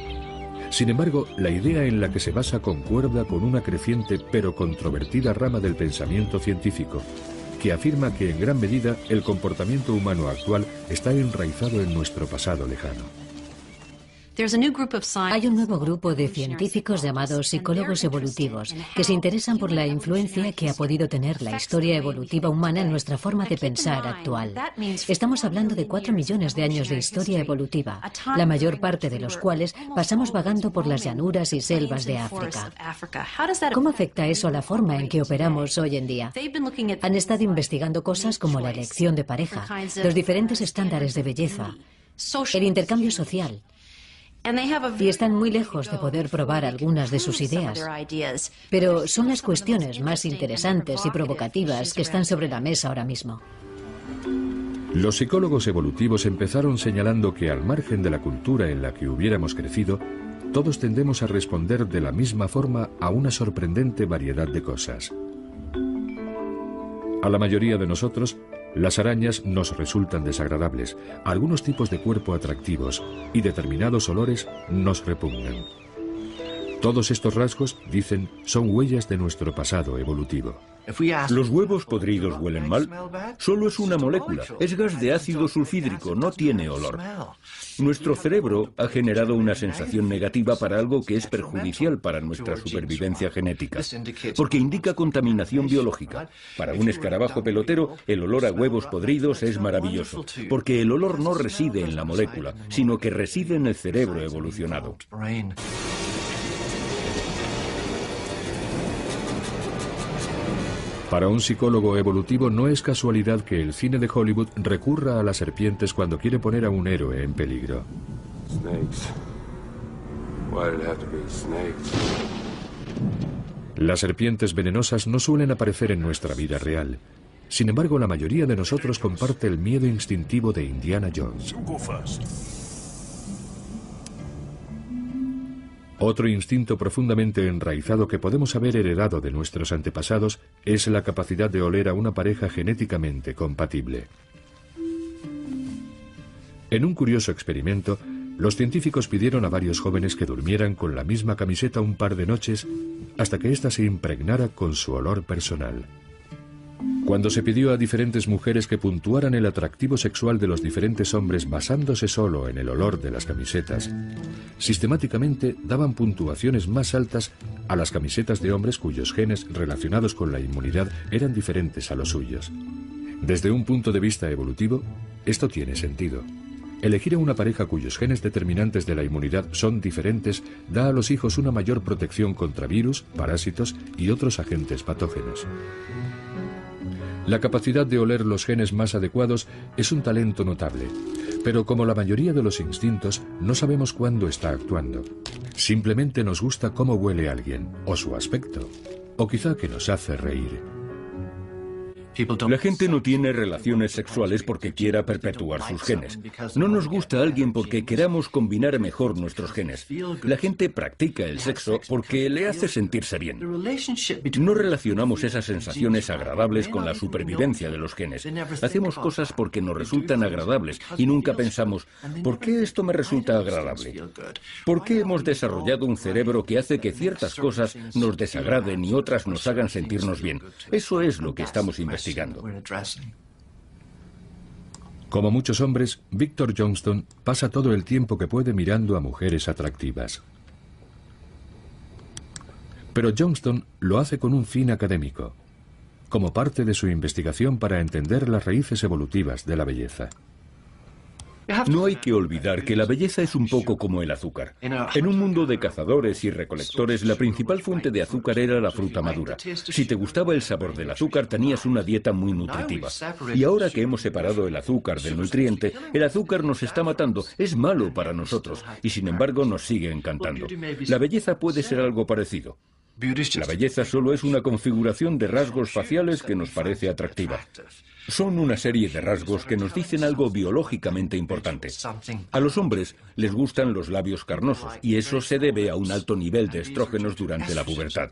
Sin embargo, la idea en la que se basa concuerda con una creciente pero controvertida rama del pensamiento científico, que afirma que en gran medida el comportamiento humano actual está enraizado en nuestro pasado lejano. Hay un nuevo grupo de científicos llamados psicólogos evolutivos que se interesan por la influencia que ha podido tener la historia evolutiva humana en nuestra forma de pensar actual. Estamos hablando de 4 millones de años de historia evolutiva, la mayor parte de los cuales pasamos vagando por las llanuras y selvas de África. ¿Cómo afecta eso a la forma en que operamos hoy en día? Han estado investigando cosas como la elección de pareja, los diferentes estándares de belleza, el intercambio social. Y están muy lejos de poder probar algunas de sus ideas. Pero son las cuestiones más interesantes y provocativas que están sobre la mesa ahora mismo. Los psicólogos evolutivos empezaron señalando que al margen de la cultura en la que hubiéramos crecido, todos tendemos a responder de la misma forma a una sorprendente variedad de cosas. A la mayoría de nosotros, las arañas nos resultan desagradables, algunos tipos de cuerpo atractivos y determinados olores nos repugnan. Todos estos rasgos, dicen, son huellas de nuestro pasado evolutivo. ¿Los huevos podridos huelen mal? Solo es una molécula, es gas de ácido sulfídrico, no tiene olor. Nuestro cerebro ha generado una sensación negativa para algo que es perjudicial para nuestra supervivencia genética, porque indica contaminación biológica. Para un escarabajo pelotero, el olor a huevos podridos es maravilloso, porque el olor no reside en la molécula, sino que reside en el cerebro evolucionado. Para un psicólogo evolutivo no es casualidad que el cine de Hollywood recurra a las serpientes cuando quiere poner a un héroe en peligro. Las serpientes venenosas no suelen aparecer en nuestra vida real. Sin embargo, la mayoría de nosotros comparte el miedo instintivo de Indiana Jones. Otro instinto profundamente enraizado que podemos haber heredado de nuestros antepasados es la capacidad de oler a una pareja genéticamente compatible. En un curioso experimento, los científicos pidieron a varios jóvenes que durmieran con la misma camiseta un par de noches hasta que ésta se impregnara con su olor personal. Cuando se pidió a diferentes mujeres que puntuaran el atractivo sexual de los diferentes hombres basándose solo en el olor de las camisetas, sistemáticamente daban puntuaciones más altas a las camisetas de hombres cuyos genes relacionados con la inmunidad eran diferentes a los suyos. Desde un punto de vista evolutivo, esto tiene sentido. Elegir a una pareja cuyos genes determinantes de la inmunidad son diferentes da a los hijos una mayor protección contra virus, parásitos y otros agentes patógenos. La capacidad de oler los genes más adecuados es un talento notable, pero como la mayoría de los instintos, no sabemos cuándo está actuando. Simplemente nos gusta cómo huele alguien, o su aspecto, o quizá que nos hace reír. La gente no tiene relaciones sexuales porque quiera perpetuar sus genes. No nos gusta alguien porque queramos combinar mejor nuestros genes. La gente practica el sexo porque le hace sentirse bien. No relacionamos esas sensaciones agradables con la supervivencia de los genes. Hacemos cosas porque nos resultan agradables y nunca pensamos, ¿por qué esto me resulta agradable? ¿Por qué hemos desarrollado un cerebro que hace que ciertas cosas nos desagraden y otras nos hagan sentirnos bien? Eso es lo que estamos investigando. Como muchos hombres, Victor Johnston pasa todo el tiempo que puede mirando a mujeres atractivas. Pero Johnston lo hace con un fin académico, como parte de su investigación para entender las raíces evolutivas de la belleza. No hay que olvidar que la belleza es un poco como el azúcar. En un mundo de cazadores y recolectores, la principal fuente de azúcar era la fruta madura. Si te gustaba el sabor del azúcar, tenías una dieta muy nutritiva. Y ahora que hemos separado el azúcar del nutriente, el azúcar nos está matando. Es malo para nosotros y sin embargo nos sigue encantando. La belleza puede ser algo parecido. La belleza solo es una configuración de rasgos faciales que nos parece atractiva. Son una serie de rasgos que nos dicen algo biológicamente importante. A los hombres les gustan los labios carnosos y eso se debe a un alto nivel de estrógenos durante la pubertad.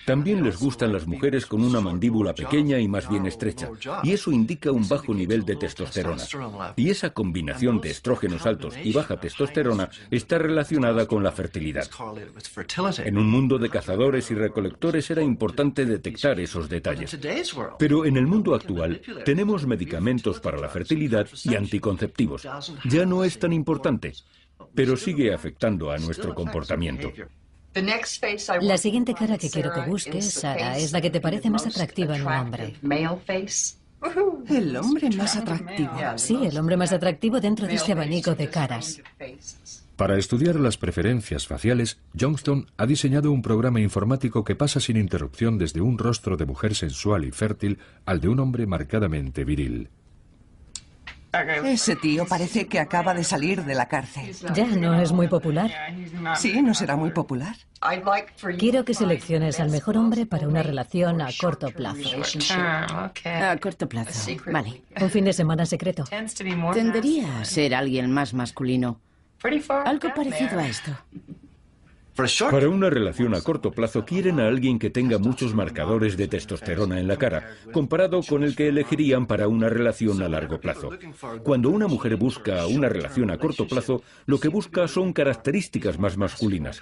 También les gustan las mujeres con una mandíbula pequeña y más bien estrecha, y eso indica un bajo nivel de testosterona. Y esa combinación de estrógenos altos y baja testosterona está relacionada con la fertilidad. En un mundo de cazadores y recolectores era importante detectar esos detalles. Pero en el mundo actual tenemos medicamentos para la fertilidad y anticonceptivos. Ya no es tan importante, pero sigue afectando a nuestro comportamiento. La siguiente cara que quiero que busques, Sara, es la que te parece más atractiva en un hombre. El hombre más atractivo. Sí, el hombre más atractivo dentro de este abanico de caras. Para estudiar las preferencias faciales, Johnston ha diseñado un programa informático que pasa sin interrupción desde un rostro de mujer sensual y fértil al de un hombre marcadamente viril. Ese tío parece que acaba de salir de la cárcel. Ya no es muy popular. Sí, no será muy popular. Quiero que selecciones al mejor hombre para una relación a corto plazo. A corto plazo, vale. Un fin de semana secreto. Tendería a ser alguien más masculino. Algo parecido a esto. Para una relación a corto plazo quieren a alguien que tenga muchos marcadores de testosterona en la cara, comparado con el que elegirían para una relación a largo plazo. Cuando una mujer busca una relación a corto plazo, lo que busca son características más masculinas.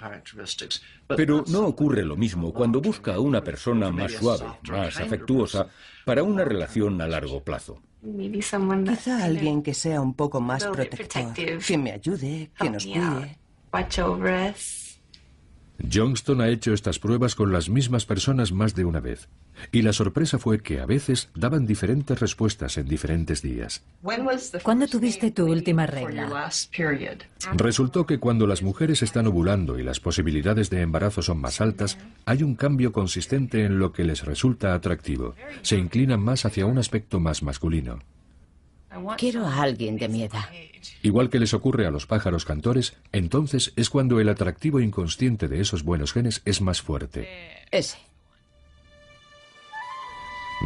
Pero no ocurre lo mismo cuando busca a una persona más suave, más afectuosa, para una relación a largo plazo. Quizá alguien que sea un poco más protector, que me ayude, que nos cuide. Johnston ha hecho estas pruebas con las mismas personas más de una vez, y la sorpresa fue que a veces daban diferentes respuestas en diferentes días. ¿Cuándo tuviste tu última regla? Resultó que cuando las mujeres están ovulando y las posibilidades de embarazo son más altas, hay un cambio consistente en lo que les resulta atractivo. Se inclinan más hacia un aspecto más masculino. Quiero a alguien de mi edad. Igual que les ocurre a los pájaros cantores, entonces es cuando el atractivo inconsciente de esos buenos genes es más fuerte. Ese.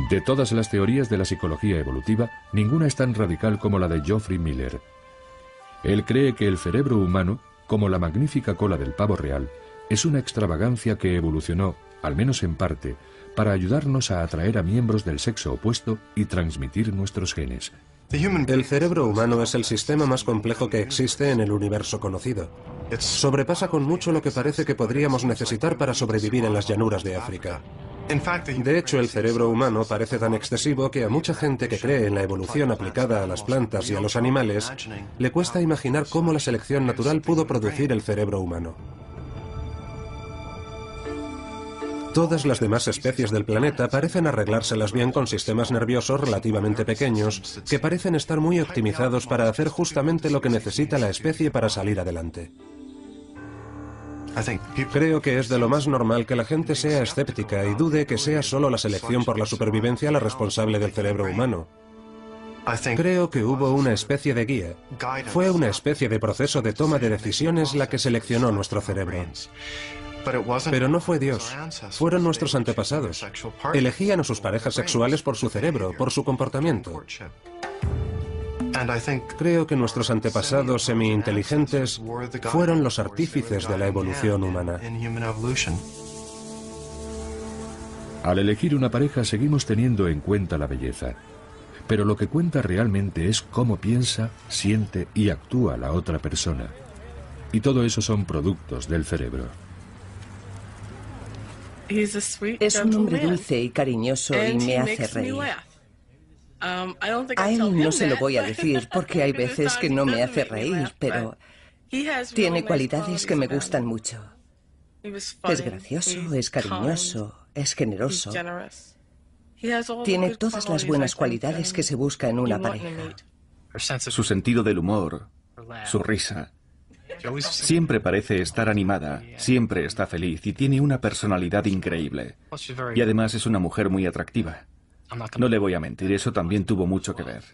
De todas las teorías de la psicología evolutiva, ninguna es tan radical como la de Geoffrey Miller. Él cree que el cerebro humano, como la magnífica cola del pavo real, es una extravagancia que evolucionó, al menos en parte, para ayudarnos a atraer a miembros del sexo opuesto y transmitir nuestros genes. El cerebro humano es el sistema más complejo que existe en el universo conocido. Sobrepasa con mucho lo que parece que podríamos necesitar para sobrevivir en las llanuras de África. De hecho, el cerebro humano parece tan excesivo que a mucha gente que cree en la evolución aplicada a las plantas y a los animales, le cuesta imaginar cómo la selección natural pudo producir el cerebro humano. Todas las demás especies del planeta parecen arreglárselas bien con sistemas nerviosos relativamente pequeños que parecen estar muy optimizados para hacer justamente lo que necesita la especie para salir adelante. Creo que es de lo más normal que la gente sea escéptica y dude que sea solo la selección por la supervivencia la responsable del cerebro humano. Creo que hubo una especie de guía. Fue una especie de proceso de toma de decisiones la que seleccionó nuestro cerebro. Pero no fue Dios, fueron nuestros antepasados. Elegían a sus parejas sexuales por su cerebro, por su comportamiento. Creo que nuestros antepasados semi-inteligentes fueron los artífices de la evolución humana. Al elegir una pareja seguimos teniendo en cuenta la belleza, pero lo que cuenta realmente es cómo piensa, siente y actúa la otra persona. Y todo eso son productos del cerebro. Es un hombre dulce y cariñoso y me hace reír. A él no se lo voy a decir porque hay veces que no me hace reír, pero tiene cualidades que me gustan mucho. Es gracioso, es cariñoso, es generoso. Tiene todas las buenas cualidades que se busca en una pareja. su sentido del humor, su risa. Siempre parece estar animada, siempre está feliz y tiene una personalidad increíble. Y además es una mujer muy atractiva. No le voy a mentir, eso también tuvo mucho que ver.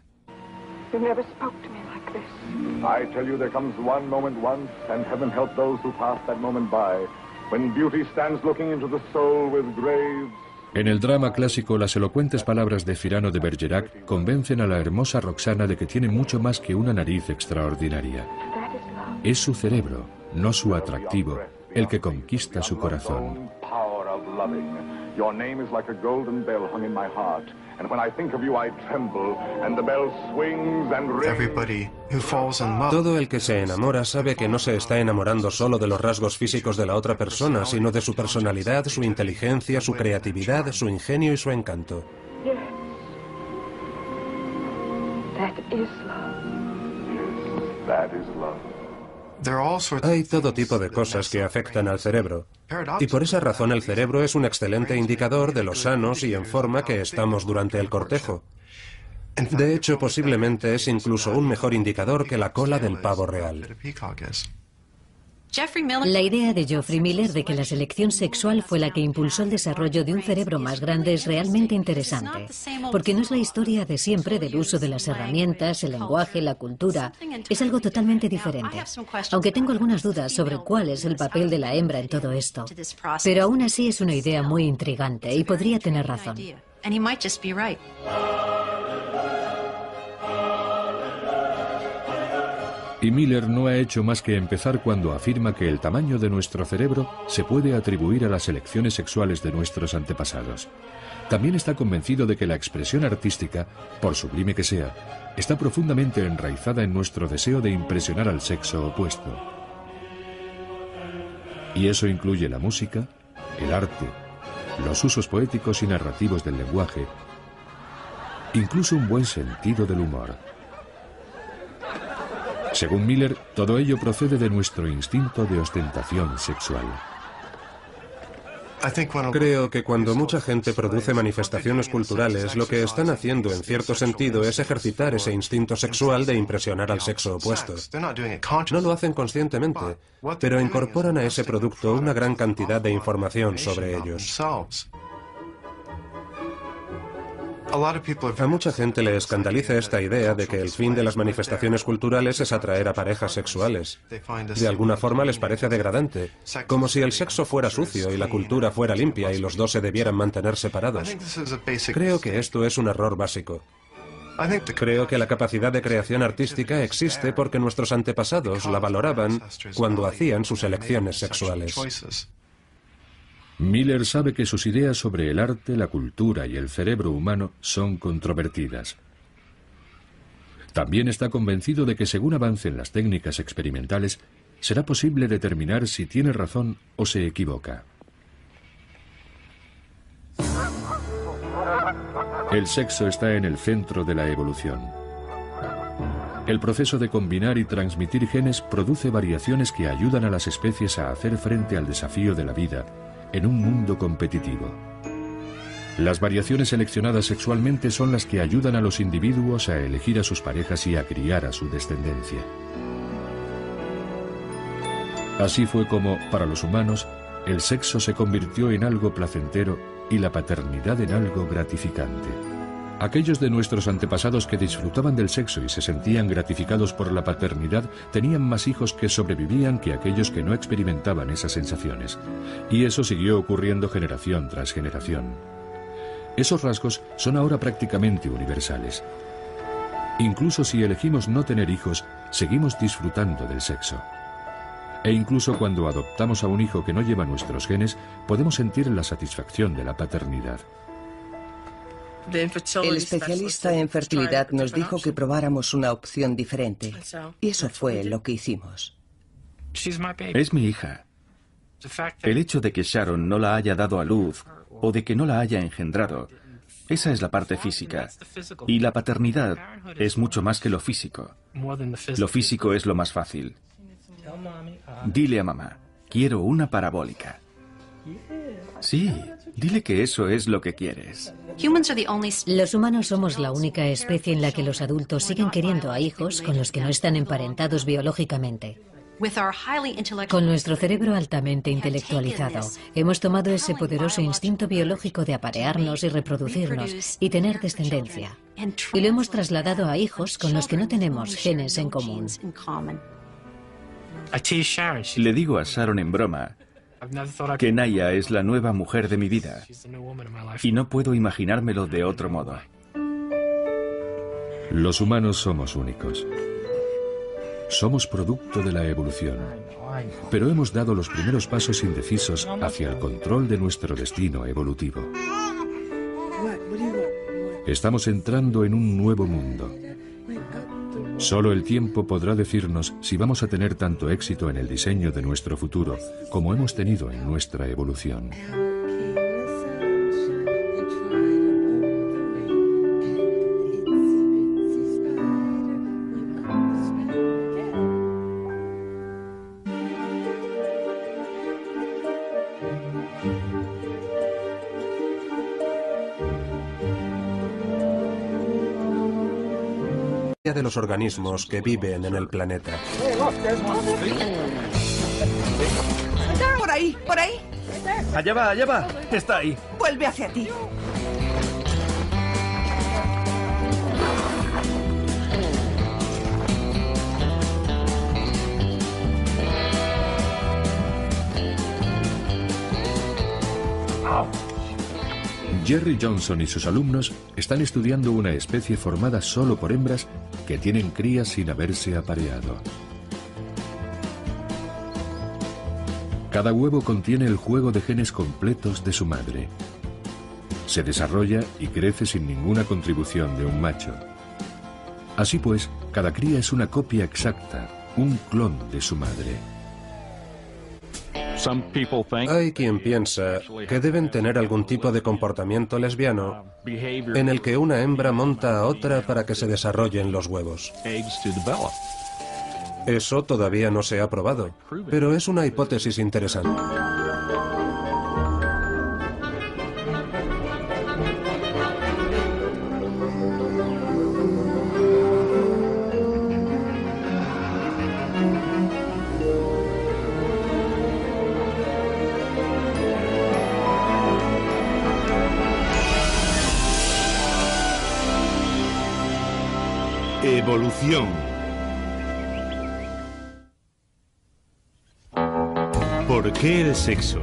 I tell you, there comes one moment once, and heaven help those who pass that moment by, when beauty stands looking into the soul with graves. En el drama clásico, las elocuentes palabras de Cyrano de Bergerac convencen a la hermosa Roxana de que tiene mucho más que una nariz extraordinaria. Es su cerebro, no su atractivo, el que conquista su corazón. Your name is like a golden bell hung in my heart, and when I think of you I tremble, and the bell swings and rings. Todo el que se enamora sabe que no se está enamorando solo de los rasgos físicos de la otra persona, sino de su personalidad, su inteligencia, su creatividad, su ingenio y su encanto. Yes. That is love. Yes, that is love. Hay todo tipo de cosas que afectan al cerebro, y por esa razón el cerebro es un excelente indicador de lo sanos y en forma que estamos durante el cortejo. De hecho, posiblemente es incluso un mejor indicador que la cola del pavo real. La idea de Geoffrey Miller de que la selección sexual fue la que impulsó el desarrollo de un cerebro más grande es realmente interesante, porque no es la historia de siempre del uso de las herramientas, el lenguaje, la cultura. Es algo totalmente diferente, aunque tengo algunas dudas sobre cuál es el papel de la hembra en todo esto. Pero aún así es una idea muy intrigante y podría tener razón. Y Miller no ha hecho más que empezar cuando afirma que el tamaño de nuestro cerebro se puede atribuir a las elecciones sexuales de nuestros antepasados. También está convencido de que la expresión artística, por sublime que sea, está profundamente enraizada en nuestro deseo de impresionar al sexo opuesto. Y eso incluye la música, el arte, los usos poéticos y narrativos del lenguaje, incluso un buen sentido del humor. Según Miller, todo ello procede de nuestro instinto de ostentación sexual. Creo que cuando mucha gente produce manifestaciones culturales, lo que están haciendo en cierto sentido es ejercitar ese instinto sexual de impresionar al sexo opuesto. No lo hacen conscientemente, pero incorporan a ese producto una gran cantidad de información sobre ellos. A mucha gente le escandaliza esta idea de que el fin de las manifestaciones culturales es atraer a parejas sexuales. De alguna forma les parece degradante, como si el sexo fuera sucio y la cultura fuera limpia y los dos se debieran mantener separados. Creo que esto es un error básico. Creo que la capacidad de creación artística existe porque nuestros antepasados la valoraban cuando hacían sus elecciones sexuales. Miller sabe que sus ideas sobre el arte, la cultura y el cerebro humano son controvertidas. También está convencido de que según avancen las técnicas experimentales, será posible determinar si tiene razón o se equivoca. El sexo está en el centro de la evolución. El proceso de combinar y transmitir genes produce variaciones que ayudan a las especies a hacer frente al desafío de la vida en un mundo competitivo. Las variaciones seleccionadas sexualmente son las que ayudan a los individuos a elegir a sus parejas y a criar a su descendencia. Así fue como, para los humanos, el sexo se convirtió en algo placentero y la paternidad en algo gratificante. Aquellos de nuestros antepasados que disfrutaban del sexo y se sentían gratificados por la paternidad tenían más hijos que sobrevivían que aquellos que no experimentaban esas sensaciones. Y eso siguió ocurriendo generación tras generación. Esos rasgos son ahora prácticamente universales. Incluso si elegimos no tener hijos, seguimos disfrutando del sexo. E incluso cuando adoptamos a un hijo que no lleva nuestros genes, podemos sentir la satisfacción de la paternidad. El especialista en fertilidad nos dijo que probáramos una opción diferente. Y eso fue lo que hicimos. Es mi hija. El hecho de que Sharon no la haya dado a luz o de que no la haya engendrado, esa es la parte física. Y la paternidad es mucho más que lo físico. Lo físico es lo más fácil. Dile a mamá, quiero una parabólica. Sí, dile que eso es lo que quieres. Los humanos somos la única especie en la que los adultos siguen queriendo a hijos con los que no están emparentados biológicamente. Con nuestro cerebro altamente intelectualizado, hemos tomado ese poderoso instinto biológico de aparearnos y reproducirnos y tener descendencia. Y lo hemos trasladado a hijos con los que no tenemos genes en común. Le digo a Sharon en broma que Naya es la nueva mujer de mi vida y no puedo imaginármelo de otro modo. Los humanos somos únicos. Somos producto de la evolución, pero hemos dado los primeros pasos indecisos hacia el control de nuestro destino evolutivo. Estamos entrando en un nuevo mundo. Solo el tiempo podrá decirnos si vamos a tener tanto éxito en el diseño de nuestro futuro como hemos tenido en nuestra evolución. De los organismos que viven en el planeta. Por ahí, por ahí. Allá va, está ahí. Vuelve hacia ti. Jerry Johnson y sus alumnos están estudiando una especie formada solo por hembras que tienen crías sin haberse apareado. Cada huevo contiene el juego de genes completos de su madre. Se desarrolla y crece sin ninguna contribución de un macho. Así pues, cada cría es una copia exacta, un clon de su madre. Hay quien piensa que deben tener algún tipo de comportamiento lesbiano en el que una hembra monta a otra para que se desarrollen los huevos. Eso todavía no se ha probado, pero es una hipótesis interesante. Evolución. ¿Por qué el sexo?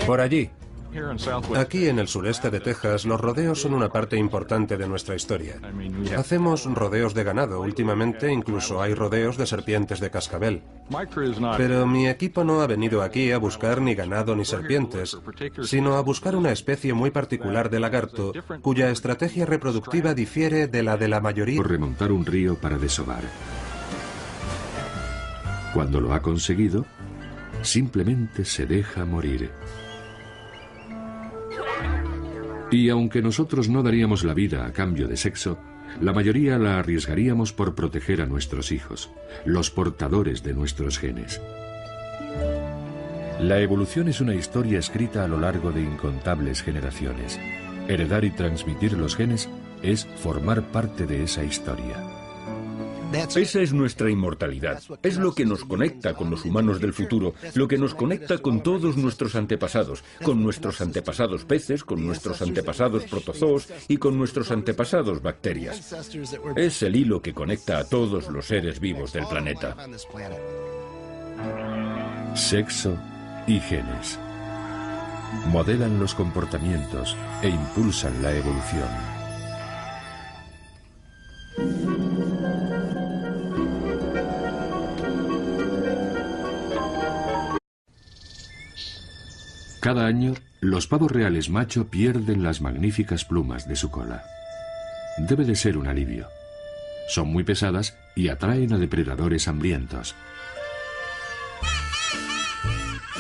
Por allí. Aquí en el sureste de Texas, los rodeos son una parte importante de nuestra historia. Hacemos rodeos de ganado. Últimamente incluso hay rodeos de serpientes de cascabel. Pero mi equipo no ha venido aquí a buscar ni ganado ni serpientes, sino a buscar una especie muy particular de lagarto, cuya estrategia reproductiva difiere de la mayoría. Por remontar un río para desovar. Cuando lo ha conseguido, simplemente se deja morir. Y aunque nosotros no daríamos la vida a cambio de sexo, la mayoría la arriesgaríamos por proteger a nuestros hijos, los portadores de nuestros genes. La evolución es una historia escrita a lo largo de incontables generaciones. Heredar y transmitir los genes es formar parte de esa historia. Esa es nuestra inmortalidad. Es lo que nos conecta con los humanos del futuro, lo que nos conecta con todos nuestros antepasados, con nuestros antepasados peces, con nuestros antepasados protozoos y con nuestros antepasados bacterias. Es el hilo que conecta a todos los seres vivos del planeta. Sexo y genes. Modelan los comportamientos e impulsan la evolución. Cada año, los pavos reales macho pierden las magníficas plumas de su cola. Debe de ser un alivio. Son muy pesadas y atraen a depredadores hambrientos.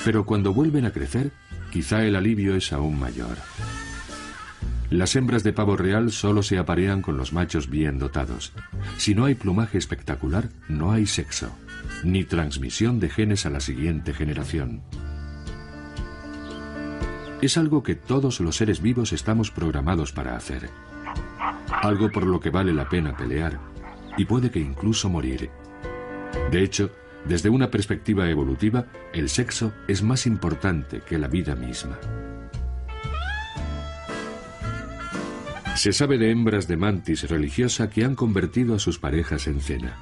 Pero cuando vuelven a crecer, quizá el alivio es aún mayor. Las hembras de pavo real solo se aparean con los machos bien dotados. Si no hay plumaje espectacular, no hay sexo, ni transmisión de genes a la siguiente generación. Es algo que todos los seres vivos estamos programados para hacer. Algo por lo que vale la pena pelear, y puede que incluso morir. De hecho, desde una perspectiva evolutiva, el sexo es más importante que la vida misma. Se sabe de hembras de mantis religiosa que han convertido a sus parejas en cena.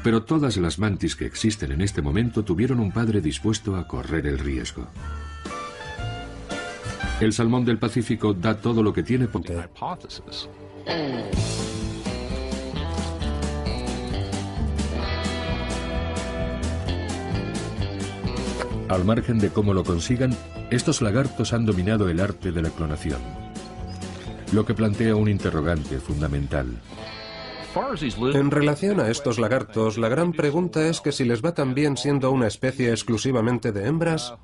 Pero todas las mantis que existen en este momento tuvieron un padre dispuesto a correr el riesgo. El salmón del Pacífico da todo lo que tiene por... Al margen de cómo lo consigan, estos lagartos han dominado el arte de la clonación, lo que plantea un interrogante fundamental. En relación a estos lagartos, la gran pregunta es que si les va tan bien siendo una especie exclusivamente de hembras,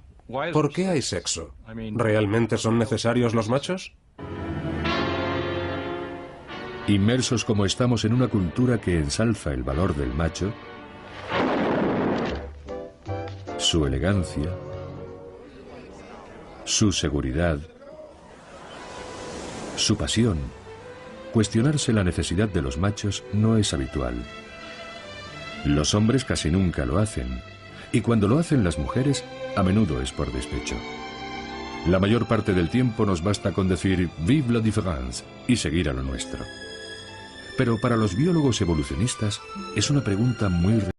¿por qué hay sexo? ¿Realmente son necesarios los machos? Inmersos como estamos en una cultura que ensalza el valor del macho, su elegancia, su seguridad, su pasión, cuestionarse la necesidad de los machos no es habitual. Los hombres casi nunca lo hacen, y cuando lo hacen las mujeres, a menudo es por despecho. La mayor parte del tiempo nos basta con decir «Vive la différence» y seguir a lo nuestro. Pero para los biólogos evolucionistas es una pregunta muy